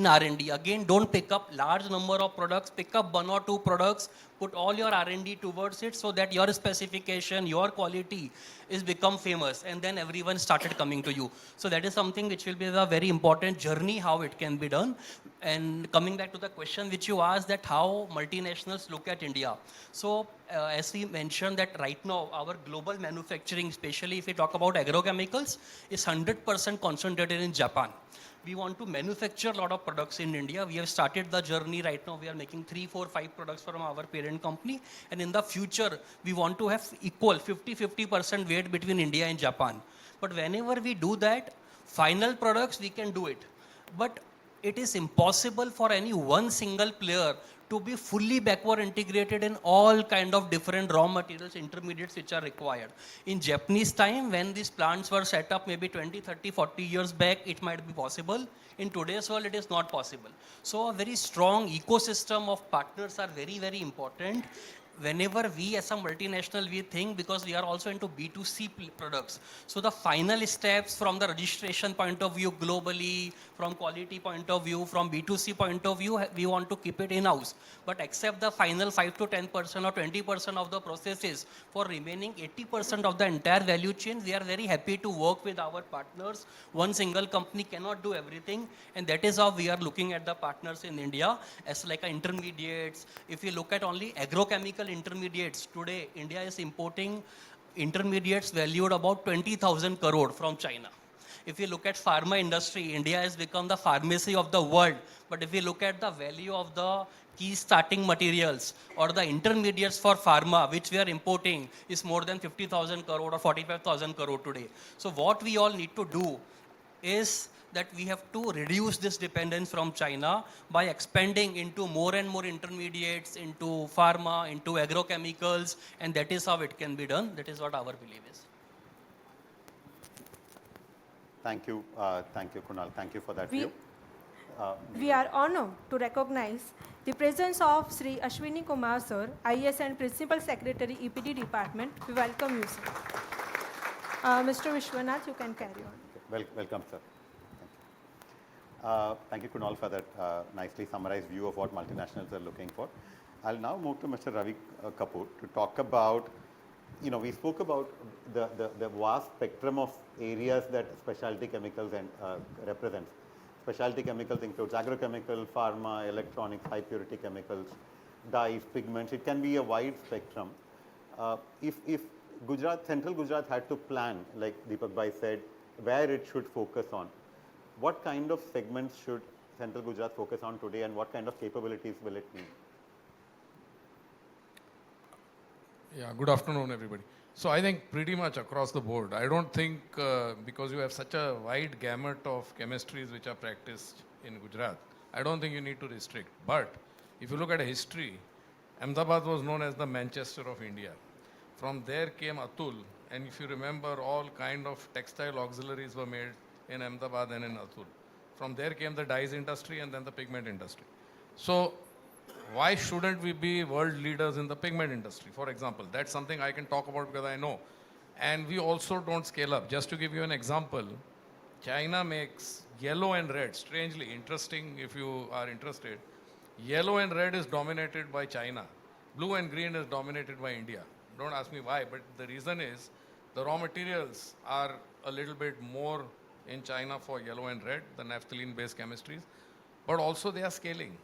R&D. Again, don't pick up large number of products, pick up 1 or 2 products, put all your R&D towards it so that your specification, your quality is become famous, and then everyone started coming to you. So that is something which will be a very important journey, how it can be done. And coming back to the question which you asked, that how multinationals look at India. So as we mentioned that right now, our global manufacturing, especially if we talk about agrochemicals, is 100% concentrated in Japan. We want to manufacture a lot of products in India. We have started the journey right now. We are making 3, 4, 5 products from our parent company. And in the future, we want to have equal 50% weight between India and Japan. But whenever we do that, final products, we can do it. But it is impossible for any one single player to be fully backward integrated in all kind of different raw materials, intermediates which are required. In Japanese time, when these plants were set up maybe 20, 30, 40 years back, it might be possible. In today's world, it is not possible. So a very strong ecosystem of partners are very, very important. Whenever we as a multinational, we think, because we are also into B2C products. So the final steps from the registration point of view globally, from quality point of view, from B2C point of view, we want to keep it in-house. But except the final 5 to 10% or 20% of the processes, for remaining 80% of the entire value chain, we are very happy to work with our partners. One single company cannot do everything. And that is how we are looking at the partners in India as like intermediates. If you look at only agrochemical intermediates, today India is importing intermediates valued about 20,000 crore from China. If you look at pharma industry, India has become the pharmacy of the world. But if you look at the value of the key starting materials or the intermediates for pharma, which we are importing, is more than 50,000 crore or 45,000 crore today. So what we all need to do is that we have to reduce this dependence from China by expanding into more and more intermediates, into pharma, into agrochemicals, and that is how it can be done. That is what our belief is. Thank you, Kunal. Thank you for that We- view. We are honored to recognize the presence of Sri Ashwini Kumar Sir, IS and Principal Secretary, EPD Department. We welcome you, sir. Mr. Vishwanath, you can carry on. Welcome, sir. Thank you, Kunal, for that nicely summarized view of what multinationals are looking for. I'll now move to Mr. Ravi Kapoor to talk about, we spoke about the vast spectrum of areas that specialty chemicals represents. Specialty chemicals includes agrochemical, pharma, electronics, high purity chemicals, dyes, pigments. It can be a wide spectrum. If Gujarat, Central Gujarat had to plan, like Deepak Bhai said, where it should focus on, what kind of segments should Central Gujarat focus on today and what kind of capabilities will it need? Yeah, good afternoon, everybody. So I think pretty much across the board. I don't think because you have such a wide gamut of chemistries which are practiced in Gujarat, I don't think you need to restrict. But if you look at history, Ahmedabad was known as the Manchester of India. From there came Atul, and if you remember, all kind of textile auxiliaries were made in Ahmedabad and in Atul. From there came the dyes industry and then the pigment industry. So why shouldn't we be world leaders in the pigment industry, for example? That's something I can talk about because I know. And we also don't scale up. Just to give you an example, China makes yellow and red. Strangely, interesting if you are interested. Yellow and red is dominated by China. Blue and green is dominated by India. Don't ask me why, but the reason is the raw materials are a little bit more in China for yellow and red, the naphthalene-based chemistries, but also they are scaling.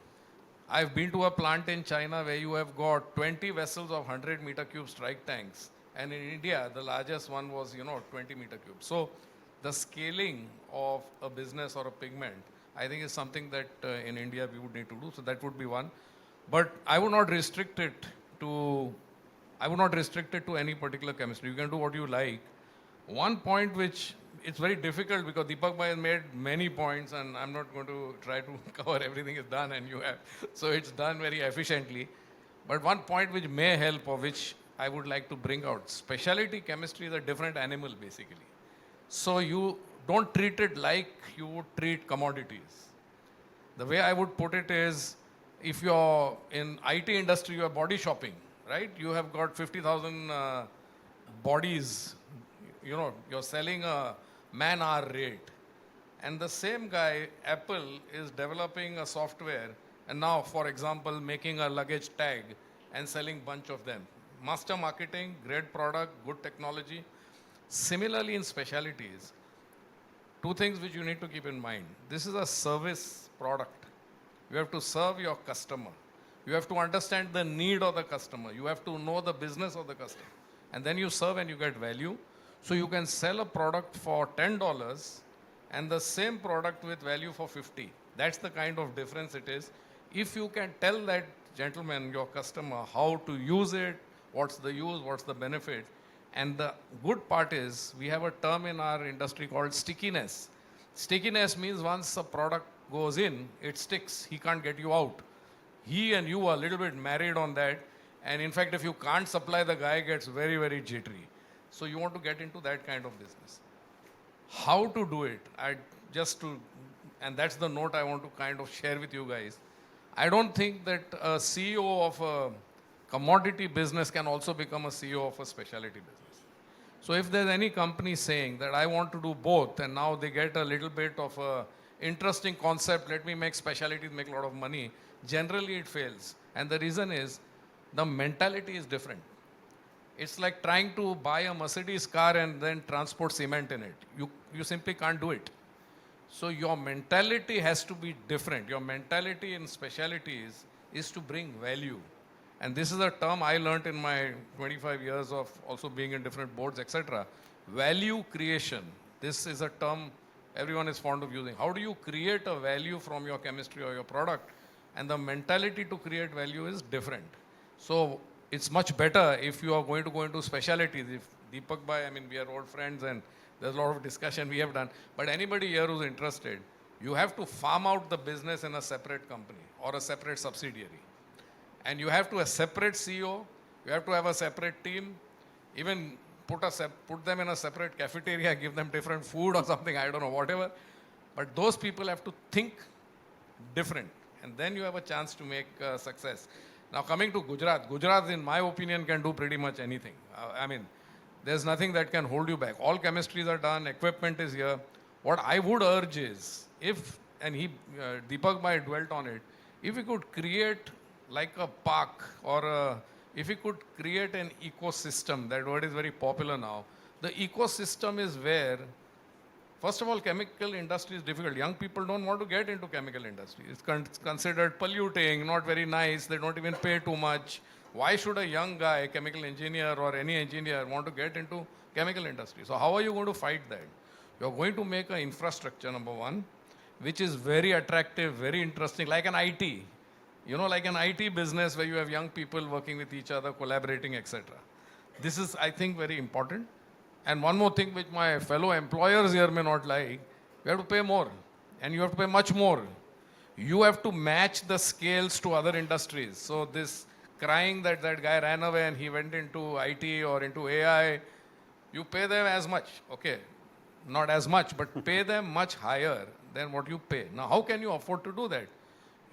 I've been to a plant in China where you have got 20 vessels of 100 meter cube strike tanks. And in India, the largest one was, 20 meter cube. So the scaling of a business or a pigment, I think is something that in India we would need to do. So that would be one. But I would not restrict it to any particular chemistry. You can do what you like. One point which it's very difficult because Deepak Bhai has made many points and I'm not going to try to cover everything is done and you have. So it's done very efficiently. But one point which may help or which I would like to bring out, specialty chemistry is a different animal basically. So you don't treat it like you would treat commodities. The way I would put it is, if you're in IT industry, you're body shopping, right? You have got 50,000 bodies, you're selling a man-hour rate. And the same guy, Apple, is developing a software and now, for example, making a luggage tag and selling bunch of them. Master marketing, great product, good technology. Similarly in specialties, two things which you need to keep in mind. This is a service product. You have to serve your customer. You have to understand the need of the customer. You have to know the business of the customer. And then you serve and you get value. So you can sell a product for $10 and the same product with value for 50. That's the kind of difference it is. If you can tell that gentleman, your customer, how to use it, what's the use, what's the benefit. And the good part is we have a term in our industry called stickiness. Stickiness means once a product goes in, it sticks. He can't get you out. He and you are a little bit married on that. And in fact, if you can't supply, the guy gets very, very jittery. So you want to get into that kind of business. How to do it? And that's the note I want to kind of share with you guys. I don't think that a CEO of a commodity business can also become a CEO of a specialty business. So if there's any company saying that I want to do both and now they get a little bit of a interesting concept, let me make specialties, make a lot of money, generally it fails. And the reason is the mentality is different. It's like trying to buy a Mercedes car and then transport cement in it. You simply can't do it. So your mentality has to be different. Your mentality in specialties is to bring value. And this is a term I learned in my 25 years of also being in different boards, etc. Value creation. This is a term everyone is fond of using. How do you create a value from your chemistry or your product? And the mentality to create value is different. So it's much better if you are going to go into specialties. If Deepak Bhai, we are old friends and there's a lot of discussion we have done. But anybody here who's interested, you have to farm out the business in a separate company or a separate subsidiary. And you have to have a separate CEO, you have to have a separate team, even put them in a separate cafeteria, give them different food or something, I don't know, whatever. But those people have to think different. And then you have a chance to make success. Now coming to Gujarat, Gujarat in my opinion can do pretty much anything. There's nothing that can hold you back. All chemistries are done, equipment is here. What I would urge is, Deepak Bhai dwelt on it, if we could create like a park or if we could create an ecosystem, that word is very popular now. The ecosystem is where First of all, chemical industry is difficult. Young people don't want to get into chemical industry. It's considered polluting, not very nice. They don't even pay too much. Why should a young guy, chemical engineer or any engineer, want to get into chemical industry? So how are you going to fight that? You're going to make an infrastructure, number one, which is very attractive, very interesting, like an IT. You know, like an IT business where you have young people working with each other, collaborating, etc. This is, I think, very important. And one more thing which my fellow employers here may not like, you have to pay more. And you have to pay much more. You have to match the scales to other industries. So this crying that that guy ran away and he went into IT or into AI, you pay them as much. Okay, not as much, but pay them much higher than what you pay. Now, how can you afford to do that?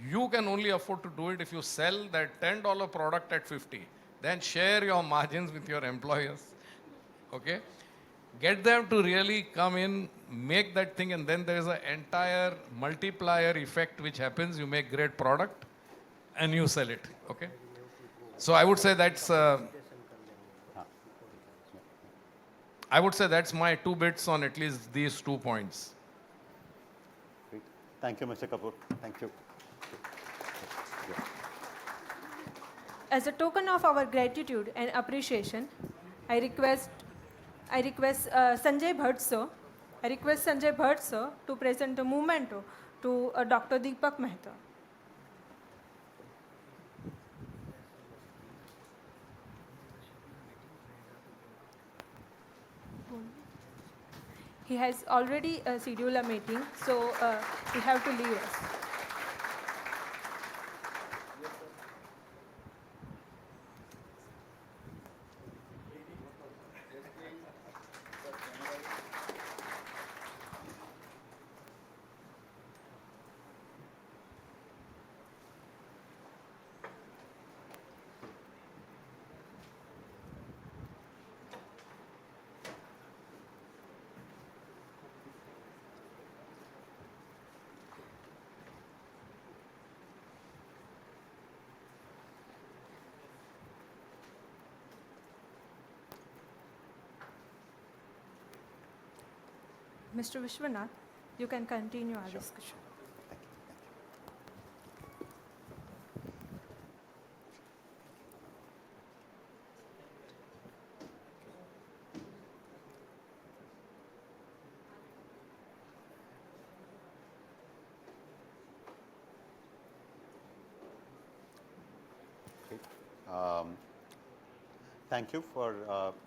You can only afford to do it if you sell that $10 product at 50. Then share your margins with your employers. Okay? Get them to really come in, make that thing, and then there is an entire multiplier effect which happens. You make great product and you sell it. Okay? So I would say that's my 2 bits on at least these 2 points. Great. Thank you, Mr. Kapoor. Thank you. As a token of our gratitude and appreciation, I request Sanjay Bhatt sir. I request Sanjay Bhatt sir to present the memento to Dr. Deepak Mehta. He has already scheduled a meeting, so we have to leave us. Mr. Vishwanath, you can continue our discussion. Thank you for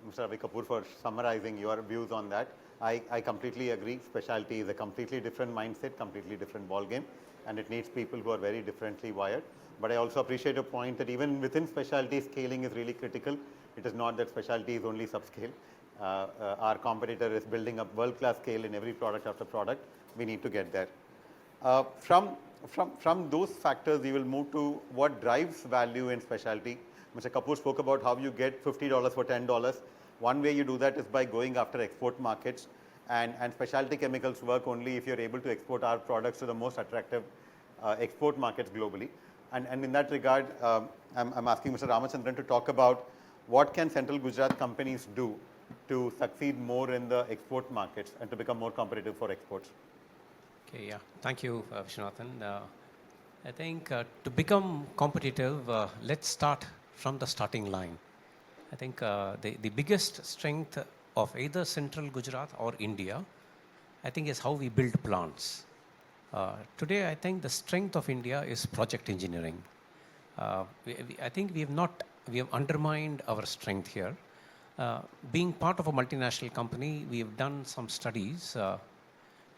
Mr. Ravi Kapoor for summarizing your views on that. I completely agree. Specialty is a completely different mindset, completely different ball game, and it needs people who are very differently wired. But I also appreciate your point that even within specialty, scaling is really critical. It is not that specialty is only subscale. Our competitor is building up world-class scale in every product after product. We need to get there. From those factors, we will move to what drives value in specialty. Mr. Kapoor spoke about how you get $50 for $10. One way you do that is by going after export markets, and specialty chemicals work only if you're able to export our products to the most attractive export markets globally. And in that regard, I'm asking Mr. Ramachandran to talk about what can central Gujarat companies do to succeed more in the export markets and to become more competitive for exports. Okay, yeah. Thank you, Viswanathan. I think to become competitive, let's start from the starting line. I think the biggest strength of either central Gujarat or India, I think, is how we build plants. Today, I think the strength of India is project engineering. I think we have undermined our strength here. Being part of a multinational company, we have done some studies.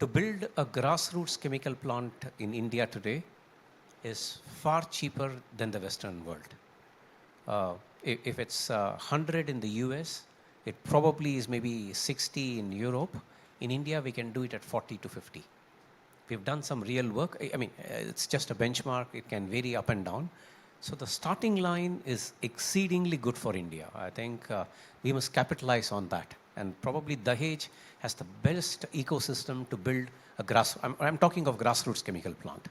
To build a grassroots chemical plant in India today is far cheaper than the Western world. If it's 100 in the US, it probably is maybe 60 in Europe. In India, we can do it at 40 to 50. We've done some real work. I mean, it's just a benchmark. It can vary up and down. So the starting line is exceedingly good for India. I think we must capitalize on that. And probably Dahej has the best ecosystem to build I'm talking of grassroots chemical plant.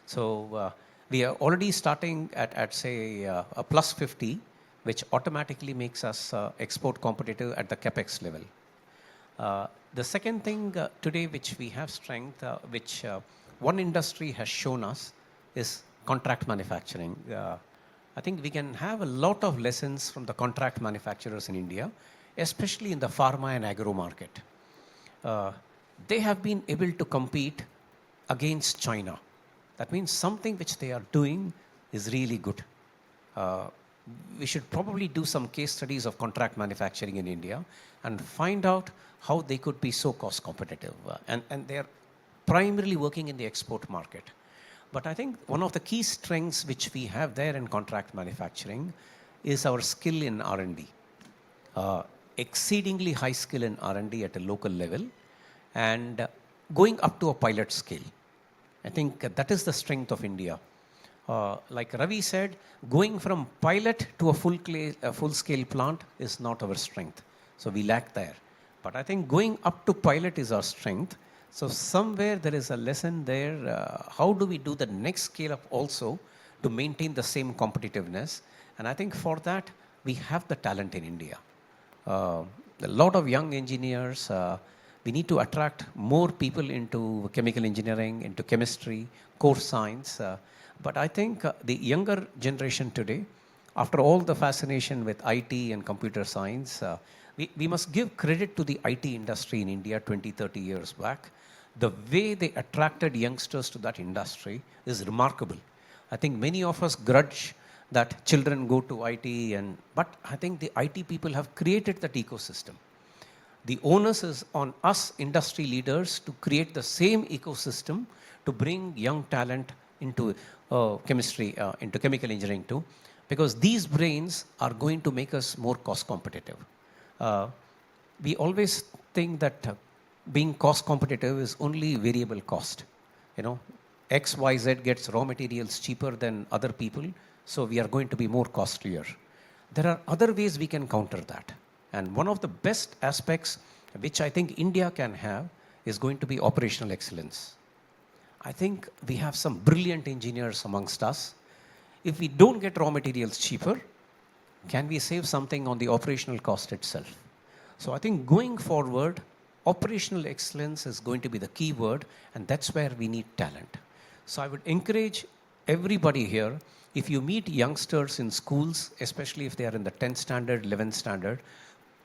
So we are already starting at say, a plus 50, which automatically makes us export competitive at the capex level. The second thing today which we have strength, which one industry has shown us is contract manufacturing. I think we can have a lot of lessons from the contract manufacturers in India, especially in the pharma and agro market. They have been able to compete against China. That means something which they are doing is really good. We should probably do some case studies of contract manufacturing in India and find out how they could be so cost competitive. And they are primarily working in the export market. But I think one of the key strengths which we have there in contract manufacturing is our skill in R&D. Exceedingly high skill in R&D at a local level and going up to a pilot scale. I think that is the strength of India. Like Ravi said, going from pilot to a full-scale plant is not our strength. So we lack there. But I think going up to pilot is our strength. So somewhere there is a lesson there. How do we do the next scale up also to maintain the same competitiveness? And I think for that, we have the talent in India. A lot of young engineers. We need to attract more people into chemical engineering, into chemistry, core science. But I think the younger generation today, after all the fascination with IT and computer science, we must give credit to the IT industry in India 20, 30 years back. The way they attracted youngsters to that industry is remarkable. I think many of us grudge that children go to IT, but I think the IT people have created that ecosystem. The onus is on us industry leaders to create the same ecosystem to bring young talent into chemistry, into chemical engineering too, because these brains are going to make us more cost competitive. We always think that being cost competitive is only variable cost. You know, X, Y, Z gets raw materials cheaper than other people, so we are going to be more costlier. There are other ways we can counter that. And one of the best aspects which I think India can have is going to be operational excellence. I think we have some brilliant engineers amongst us. If we don't get raw materials cheaper, can we save something on the operational cost itself? So I think going forward, operational excellence is going to be the key word, and that's where we need talent. So I would encourage everybody here, if you meet youngsters in schools, especially if they are in the 10th standard, 11th standard,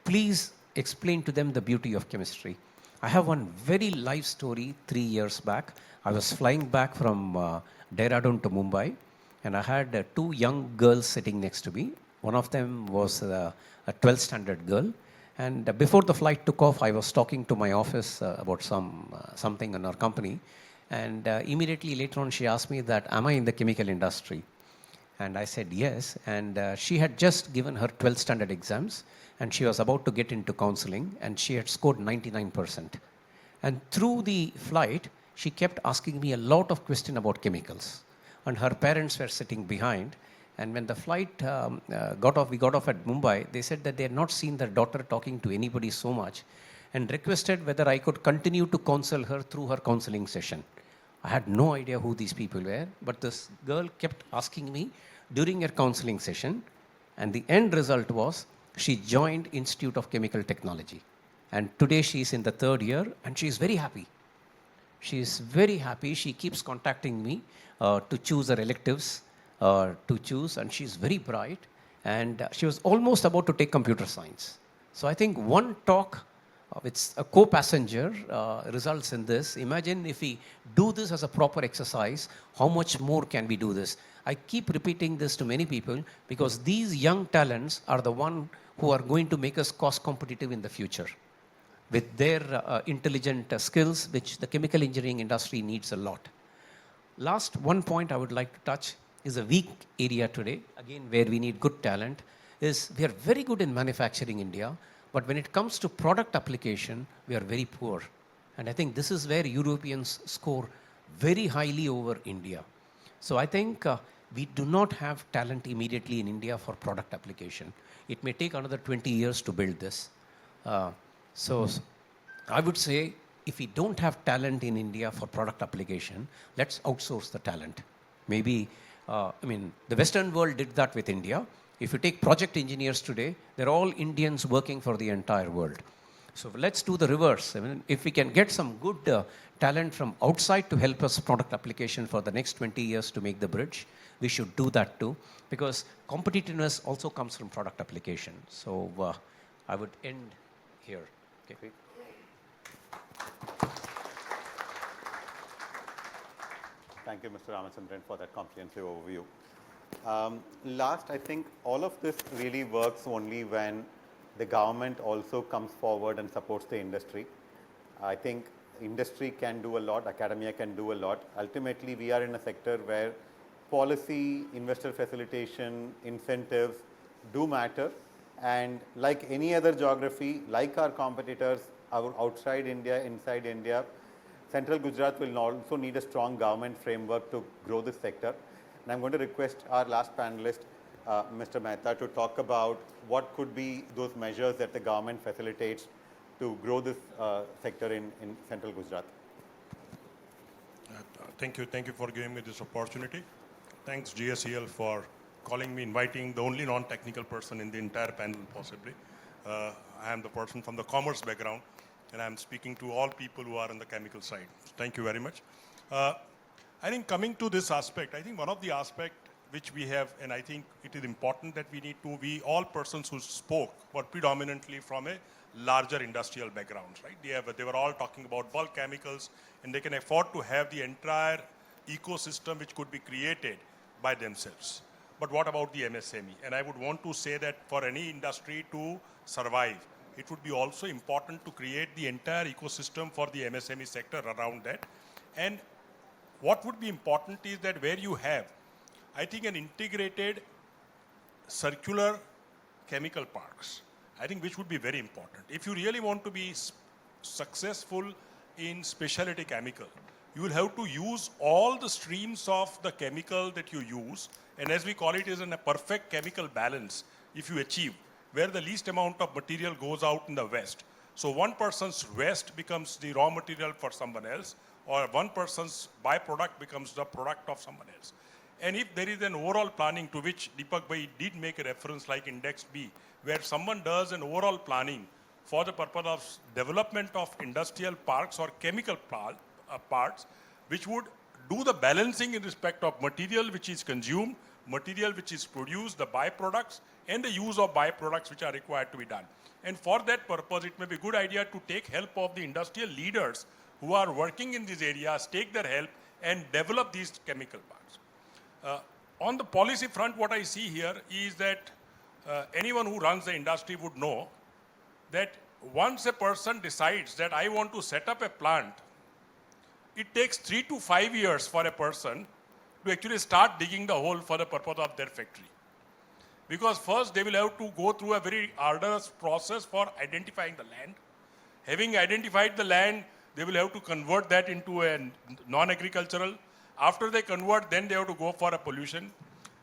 please explain to them the beauty of chemistry. I have one very live story 3 years back. I was flying back from Dehradun to Mumbai, and I had two young girls sitting next to me. One of them was a 12th standard girl. And before the flight took off, I was talking to my office about something in our company. And immediately later on, she asked me that, am I in the chemical industry? And I said yes. And she had just given her 12th standard exams, and she was about to get into counseling, and she had scored 99%. And through the flight, she kept asking me a lot of questions about chemicals. And her parents were sitting behind. And when the flight we got off at Mumbai, they said that they had not seen their daughter talking to anybody so much, and requested whether I could continue to counsel her through her counseling session. I had no idea who these people were, but this girl kept asking me during her counseling session, and the end result was she joined Institute of Chemical Technology. And today she is in the 3rd year, and she is very happy. She is very happy. She keeps contacting me to choose her electives, and she's very bright, and she was almost about to take computer science. So I think one talk with a co-passenger results in this. Imagine if we do this as a proper exercise, how much more can we do this? I keep repeating this to many people because these young talents are the one who are going to make us cost competitive in the future with their intelligent skills, which the chemical engineering industry needs a lot. Last one point I would like to touch is a weak area today, again, where we need good talent, is we are very good in manufacturing India, but when it comes to product application, we are very poor. And I think this is where Europeans score very highly over India. So I think we do not have talent immediately in India for product application. It may take another 20 years to build this. So I would say if we don't have talent in India for product application, let's outsource the talent. Maybe the Western world did that with India. If you take project engineers today, they're all Indians working for the entire world. So let's do the reverse. I mean, if we can get some good talent from outside to help us product application for the next 20 years to make the bridge, we should do that too, because competitiveness also comes from product application. So I would end here. Okay. Thank you, Mr. Ramachandran, for that comprehensive overview. Last, I think all of this really works only when the government also comes forward and supports the industry. I think industry can do a lot, academia can do a lot. Ultimately, we are in a sector where policy, investor facilitation, incentives do matter. And like any other geography, like our competitors outside India, inside India, Central Gujarat will also need a strong government framework to grow this sector. And I'm going to request our last panelist, Mr. Mehta, to talk about what could be those measures that the government facilitates to grow this sector in Central Gujarat. Thank you for giving me this opportunity. Thanks GSEL for calling me, inviting the only non-technical person in the entire panel possibly. I am the person from the commerce background, and I'm speaking to all people who are on the chemical side. So thank you very much. I think coming to this aspect, I think one of the aspects which we have, and I think it is important that we all persons who spoke were predominantly from a larger industrial backgrounds, right? They were all talking about bulk chemicals, and they can afford to have the entire ecosystem which could be created by themselves. But what about the MSME? And I would want to say that for any industry to survive, it would be also important to create the entire ecosystem for the MSME sector around that. And what would be important is that where you have, I think, an integrated circular chemical parks, I think which would be very important. If you really want to be successful in specialty chemical, you will have to use all the streams of the chemical that you use, and as we call it, is in a perfect chemical balance if you achieve, where the least amount of material goes out in the waste. So one person's waste becomes the raw material for someone else, or one person's byproduct becomes the product of someone else. And if there is an overall planning, to which Deepak Bhai did make a reference like Index B, where someone does an overall planning for the purpose of development of industrial parks or chemical parts, which would do the balancing in respect of material which is consumed, material which is produced, the byproducts, and the use of byproducts which are required to be done. And for that purpose, it may be a good idea to take help of the industrial leaders who are working in these areas, take their help and develop these chemical parks. On the policy front, what I see here is that anyone who runs the industry would know that once a person decides that I want to set up a plant, it takes 3 to 5 years for a person to actually start digging the hole for the purpose of their factory. Because first they will have to go through a very arduous process for identifying the land. Having identified the land, they will have to convert that into a non-agricultural. After they convert, then they have to go for a pollution.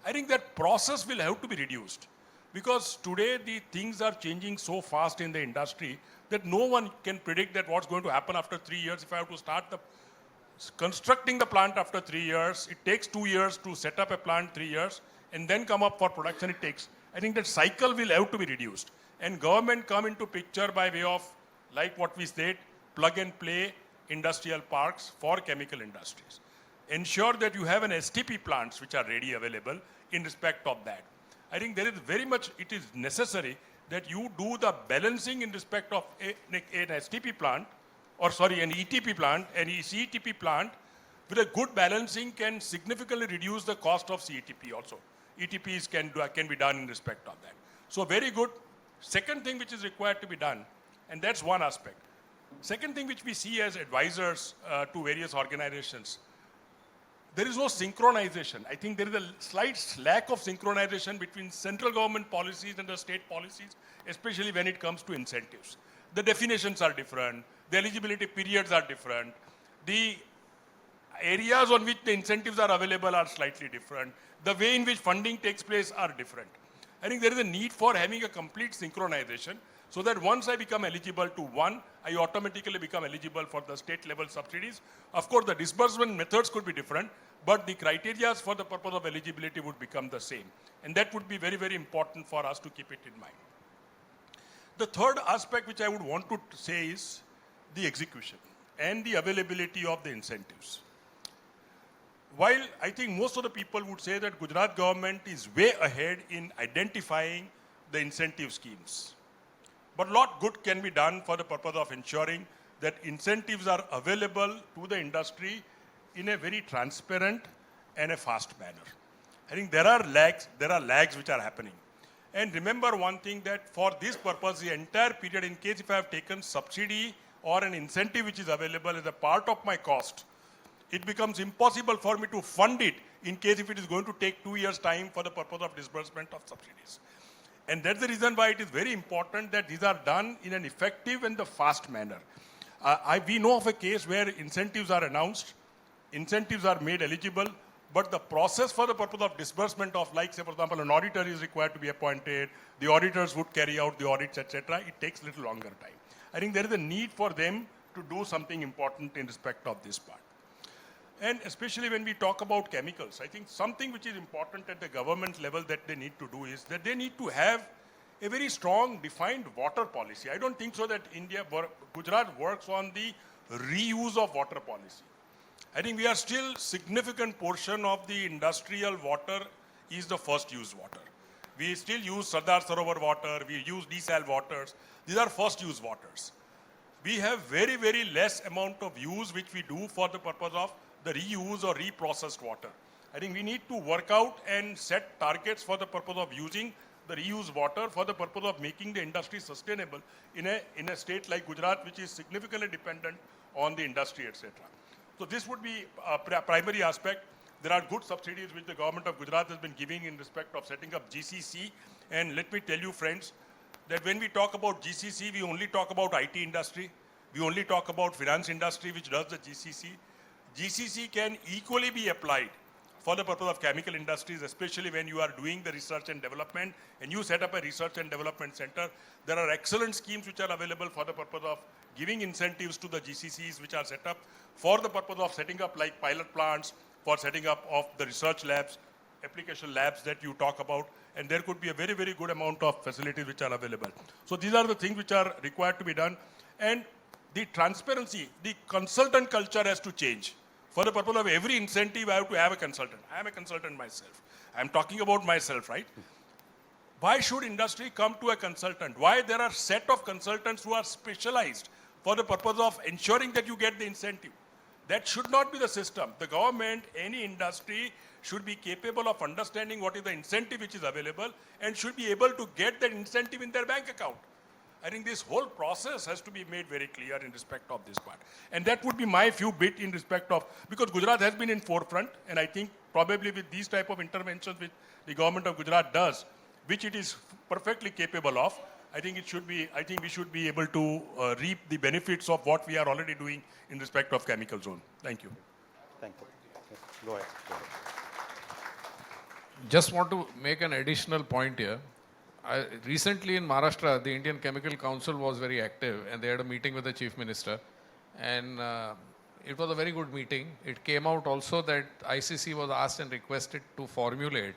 I think that process will have to be reduced. Because today the things are changing so fast in the industry that no one can predict that what's going to happen after 3 years. If I have to start constructing the plant after 3 years, it takes 2 years to set up a plant, 3 years, and then come up for production it takes. I think that cycle will have to be reduced. And government come into picture by way of, like what we said, plug and play industrial parks for chemical industries. Ensure that you have an STP plants which are ready available in respect of that. I think there is very much, it is necessary that you do the balancing in respect of an STP plant, or sorry, an ETP plant, an CETP plant, with a good balancing can significantly reduce the cost of CETP also. ETPs can be done in respect of that. So very good. Second thing which is required to be done, and that's one aspect. Second thing which we see as advisors to various organizations, there is no synchronization. I think there is a slight lack of synchronization between central government policies and the state policies, especially when it comes to incentives. The definitions are different. The eligibility periods are different. The areas on which the incentives are available are slightly different. The way in which funding takes place are different. I think there is a need for having a complete synchronization so that once I become eligible to one, I automatically become eligible for the state level subsidies. Of course, the disbursement methods could be different, but the criteria for the purpose of eligibility would become the same. And that would be very, very important for us to keep it in mind. The third aspect which I would want to say is the execution and the availability of the incentives. While I think most of the people would say that Gujarat government is way ahead in identifying the incentive schemes, but a lot good can be done for the purpose of ensuring that incentives are available to the industry in a very transparent and a fast manner. I think there are lags which are happening. And remember one thing, that for this purpose, the entire period, in case if I have taken subsidy or an incentive which is available as a part of my cost, it becomes impossible for me to fund it in case if it is going to take 2 years' time for the purpose of disbursement of subsidies. And that's the reason why it is very important that these are done in an effective and the fast manner. We know of a case where incentives are announced, incentives are made eligible, but the process for the purpose of disbursement of, like, say, for example, an auditor is required to be appointed, the auditors would carry out the audits, etc. It takes a little longer time. I think there is a need for them to do something important in respect of this part. And especially when we talk about chemicals, I think something which is important at the government level that they need to do is that they need to have a very strong defined water policy. I don't think so that Gujarat works on the reuse of water policy. I think we are still significant portion of the industrial water is the first use water. We still use Sardar Sarovar water, we use desal waters. These are first use waters. We have very, very less amount of use which we do for the purpose of the reuse or reprocessed water. I think we need to work out and set targets for the purpose of using the reused water for the purpose of making the industry sustainable in a state like Gujarat, which is significantly dependent on the industry, etc. So this would be a primary aspect. There are good subsidies which the government of Gujarat has been giving in respect of setting up GCC. And let me tell you, friends, that when we talk about GCC, we only talk about IT industry. We only talk about finance industry, which does the GCC. GCC can equally be applied for the purpose of chemical industries, especially when you are doing the research and development and you set up a research and development center. There are excellent schemes which are available for the purpose of giving incentives to the GCCs which are set up for the purpose of setting up like pilot plants, for setting up of the research labs, application labs that you talk about, and there could be a very, very good amount of facilities which are available. So these are the things which are required to be done. And the transparency, the consultant culture has to change. For the purpose of every incentive, I have to have a consultant. I am a consultant myself. I am talking about myself, right? Why should industry come to a consultant? Why there are set of consultants who are specialized for the purpose of ensuring that you get the incentive? That should not be the system. The government, any industry should be capable of understanding what is the incentive which is available and should be able to get that incentive in their bank account. I think this whole process has to be made very clear in respect of this part. And that would be my few bit in respect of, because Gujarat has been in forefront, and I think probably with these type of interventions which the government of Gujarat does, which it is perfectly capable of, I think we should be able to reap the benefits of what we are already doing in respect of chemical zone. Thank you. Thank you. Yes, go ahead. Go ahead. Just want to make an additional point here. Recently in Maharashtra, the Indian Chemical Council was very active and they had a meeting with the Chief Minister. And it was a very good meeting. It came out also that ICC was asked and requested to formulate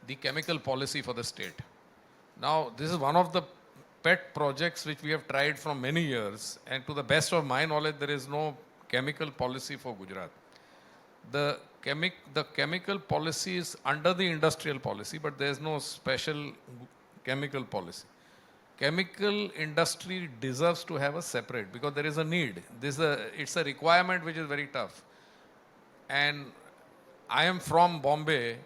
the chemical policy for the state. Now, this is one of the pet projects which we have tried from many years. And to the best of my knowledge, there is no chemical policy for Gujarat. The chemical policy is under the industrial policy, but there is no special chemical policy. Chemical industry deserves to have a separate, because there is a need. It's a requirement which is very tough. And I am from Bombay,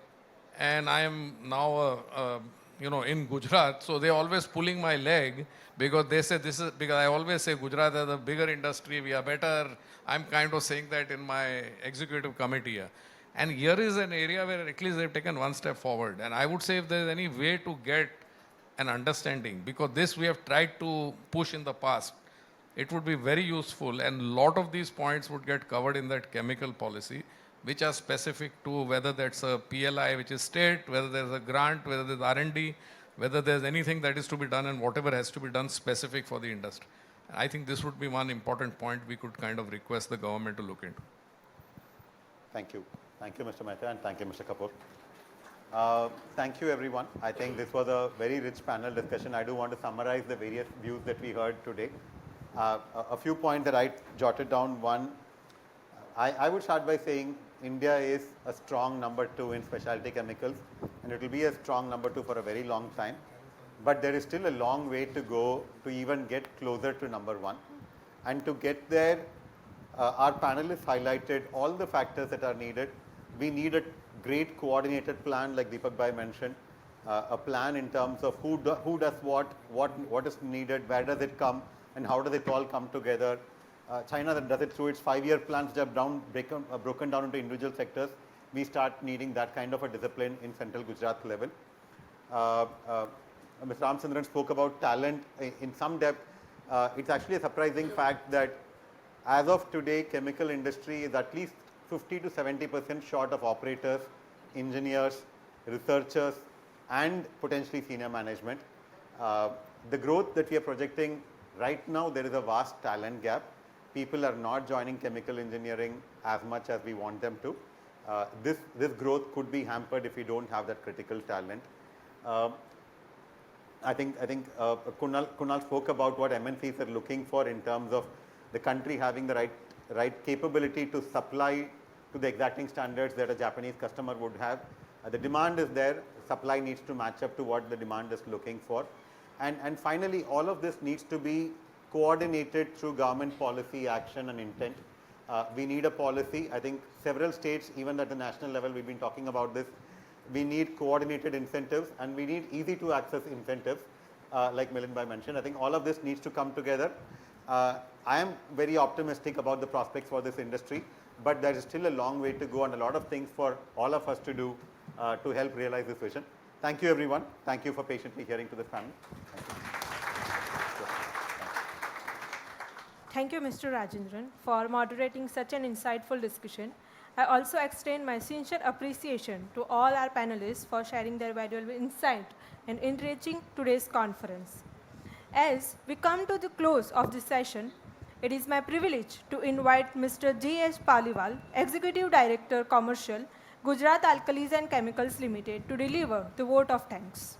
and I am now in Gujarat, so they're always pulling my leg because they say because I always say Gujarat has a bigger industry, we are better. I'm kind of saying that in my executive committee here. And here is an area where at least they've taken one step forward. And I would say if there is any way to get an understanding, because this we have tried to push in the past, it would be very useful, and a lot of these points would get covered in that chemical policy, which are specific to whether that's a PLI, which is state, whether there's a grant, whether there's R&D, whether there's anything that is to be done, and whatever has to be done specific for the industry. I think this would be one important point we could kind of request the government to look into. Thank you. Thank you, Mr. Mehta, and thank you, Mr. Kapoor. Thank you, everyone. I think this was a very rich panel discussion. I do want to summarize the various views that we heard today. A few points that I jotted down. One, I would start by saying India is a strong number 2 in specialty chemicals, and it will be a strong number 2 for a very long time. But there is still a long way to go to even get closer to number 1. And to get there, our panelists highlighted all the factors that are needed. We need a great coordinated plan, like Deepak Bhai mentioned, a plan in terms of who does what is needed, where does it come, and how does it all come together. China that does it through its 5-year plans, which are broken down into individual sectors. We start needing that kind of a discipline in central Gujarat level. Mr. Ramchandran spoke about talent in some depth. It's actually a surprising fact that as of today, chemical industry is at least 50 to 70% short of operators, engineers, researchers, and potentially senior management. The growth that we are projecting right now, there is a vast talent gap. People are not joining chemical engineering as much as we want them to. This growth could be hampered if we don't have that critical talent. I think Kunal spoke about what MNCs are looking for in terms of the country having the right capability to supply to the exacting standards that a Japanese customer would have. The demand is there, supply needs to match up to what the demand is looking for. And finally, all of this needs to be coordinated through government policy, action and intent. We need a policy. I think several states, even at the national level, we've been talking about this. We need coordinated incentives, and we need easy to access incentives, like Milind Bhai mentioned. I think all of this needs to come together. I am very optimistic about the prospects for this industry, but there is still a long way to go and a lot of things for all of us to do to help realize this vision. Thank you, everyone. Thank you for patiently hearing to this panel. Thank you, Mr. Rajendran, for moderating such an insightful discussion. I also extend my sincere appreciation to all our panelists for sharing their valuable insight and enriching today's conference. As we come to the close of this session, it is my privilege to invite Mr. J.S. Paliwal, Executive Director, Commercial, Gujarat Alkalis and Chemicals Limited, to deliver the vote of thanks.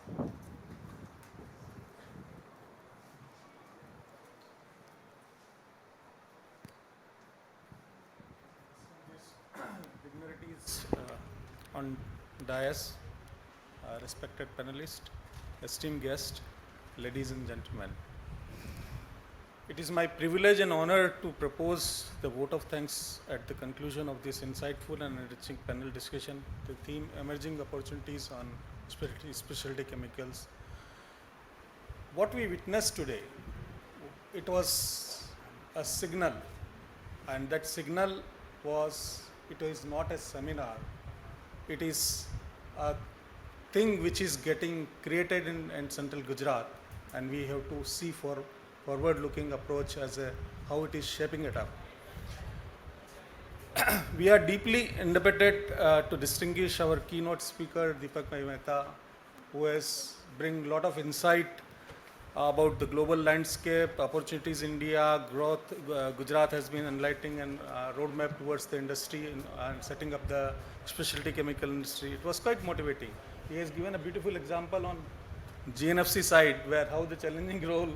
Dignitaries on dais, respected panelists, esteemed guests, ladies and gentlemen. It is my privilege and honor to propose the vote of thanks at the conclusion of this insightful and enriching panel discussion. The theme, emerging opportunities on specialty chemicals. What we witnessed today, it was a signal, and that signal was, it is not a seminar, it is a thing which is getting created in central Gujarat, and we have to see forward-looking approach as how it is shaping it up. We are deeply indebted to distinguish our keynote speaker, Deepak Bhai Mehta, who has bring a lot of insight about the global landscape, opportunities in India, growth. Gujarat has been enlightening and roadmap towards the industry and setting up the specialty chemical industry. It was quite motivating. He has given a beautiful example on GNFC side, where how the challenging role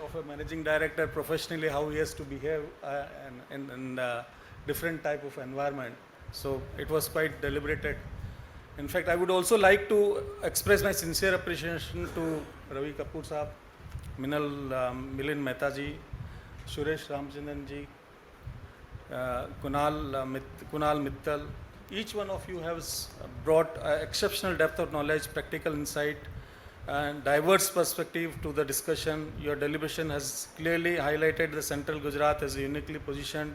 of a managing director professionally, how he has to behave in different type of environment. So it was quite deliberated. In fact, I would also like to express my sincere appreciation to Ravi Kapoor Saab, Milind Mehta ji, Suresh Ramchandran ji, Kunal Mittal. Each one of you has brought exceptional depth of knowledge, practical insight, and diverse perspective to the discussion. Your deliberation has clearly highlighted the central Gujarat as uniquely positioned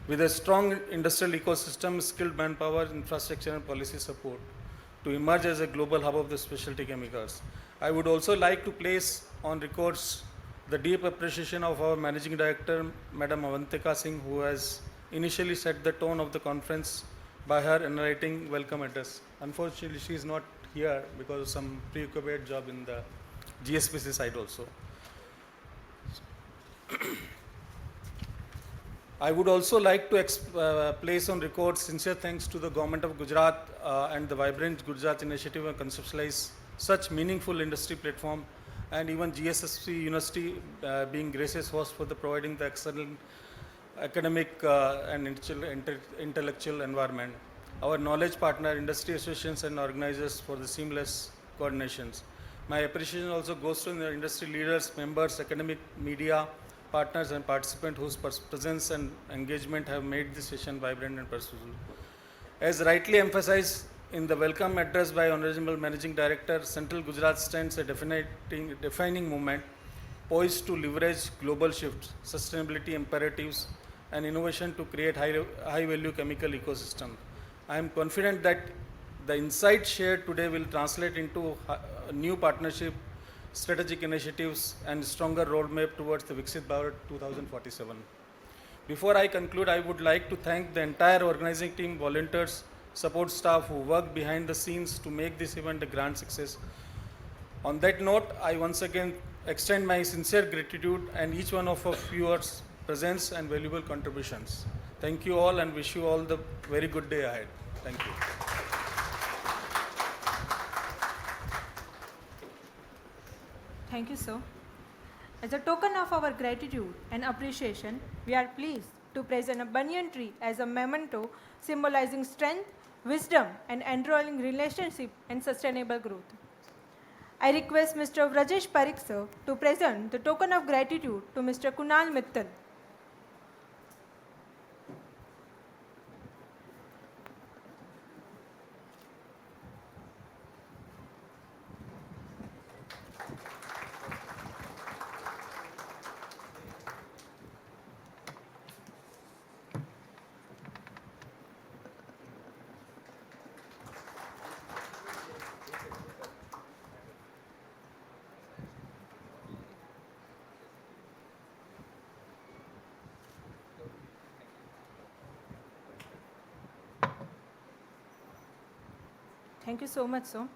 with a strong industrial ecosystem, skilled manpower, infrastructure and policy support to emerge as a global hub of the specialty chemicals. I would also like to place on records the deep appreciation of our Managing Director, Madam Avantika Singh, who has initially set the tone of the conference by her narrating welcome address. Unfortunately, she is not here because of some preoccupied job in the GSPC side also. I would also like to place on record sincere thanks to the government of Gujarat and the Vibrant Gujarat initiative and conceptualize such meaningful industry platform, and even GSSC University being gracious host for the providing the excellent academic and intellectual environment. Our knowledge partner, industry associations and organizers for the seamless coordinations. My appreciation also goes to the industry leaders, members, academic, media, partners and participants whose presence and engagement have made this session vibrant and purposeful. As rightly emphasized in the welcome address by Honorable Managing Director, Central Gujarat stands a defining movement poised to leverage global shifts, sustainability imperatives, and innovation to create high-value chemical ecosystem. I am confident that the insights shared today will translate into a new partnership, strategic initiatives, and stronger roadmap towards the Viksit Bharat 2047. Before I conclude, I would like to thank the entire organizing team, volunteers, support staff who worked behind the scenes to make this event a grand success. On that note, I once again extend my sincere gratitude and each one of yours presence and valuable contributions. Thank you all and wish you all the very good day ahead. Thank you. Thank you, sir. As a token of our gratitude and appreciation, we are pleased to present a banyan tree as a memento symbolizing strength, wisdom, and enduring relationship and sustainable growth. I request Mr. Rajesh Parikh, sir, to present the token of gratitude to Mr. Kunal Mittal. Thank you so much, sir.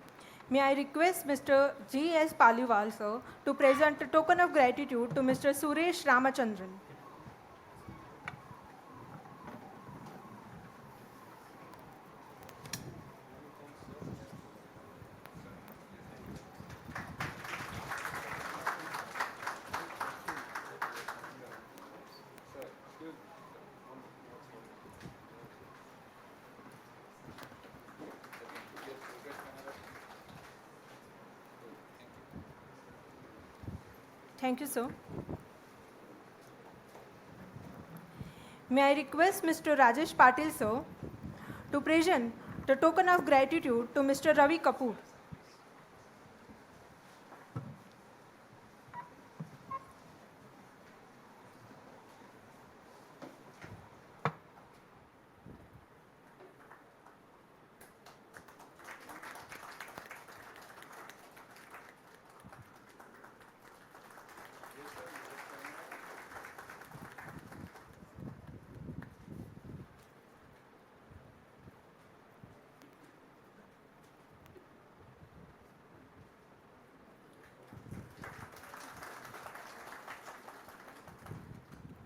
May I request Mr. G.S. Paliwal, sir, to present a token of gratitude to Mr. Suresh Ramachandran. Thank you, sir. May I request Mr. Rajesh Patil, sir, to present the token of gratitude to Mr. Ravi Kapoor.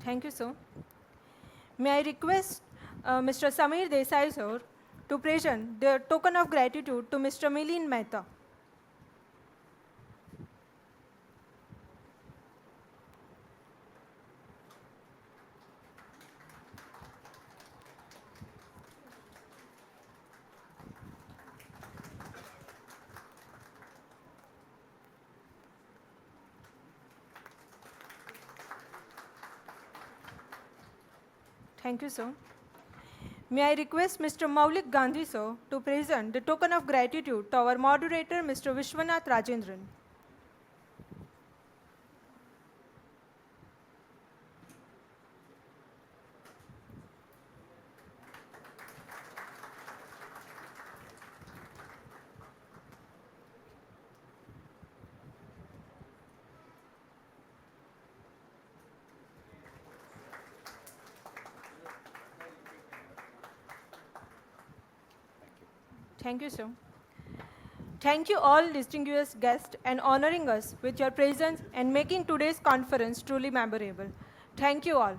Thank you, sir. May I request Mr. Samir Desai, sir, to present the token of gratitude to Mr. Milin Mehta. Thank you, sir. May I request Mr. Maulik Gandhi, sir, to present the token of gratitude to our moderator, Mr. Vishwanath Rajendran. Thank you, sir. Thank you all distinguished guests and honoring us with your presence and making today's conference truly memorable. Thank you all.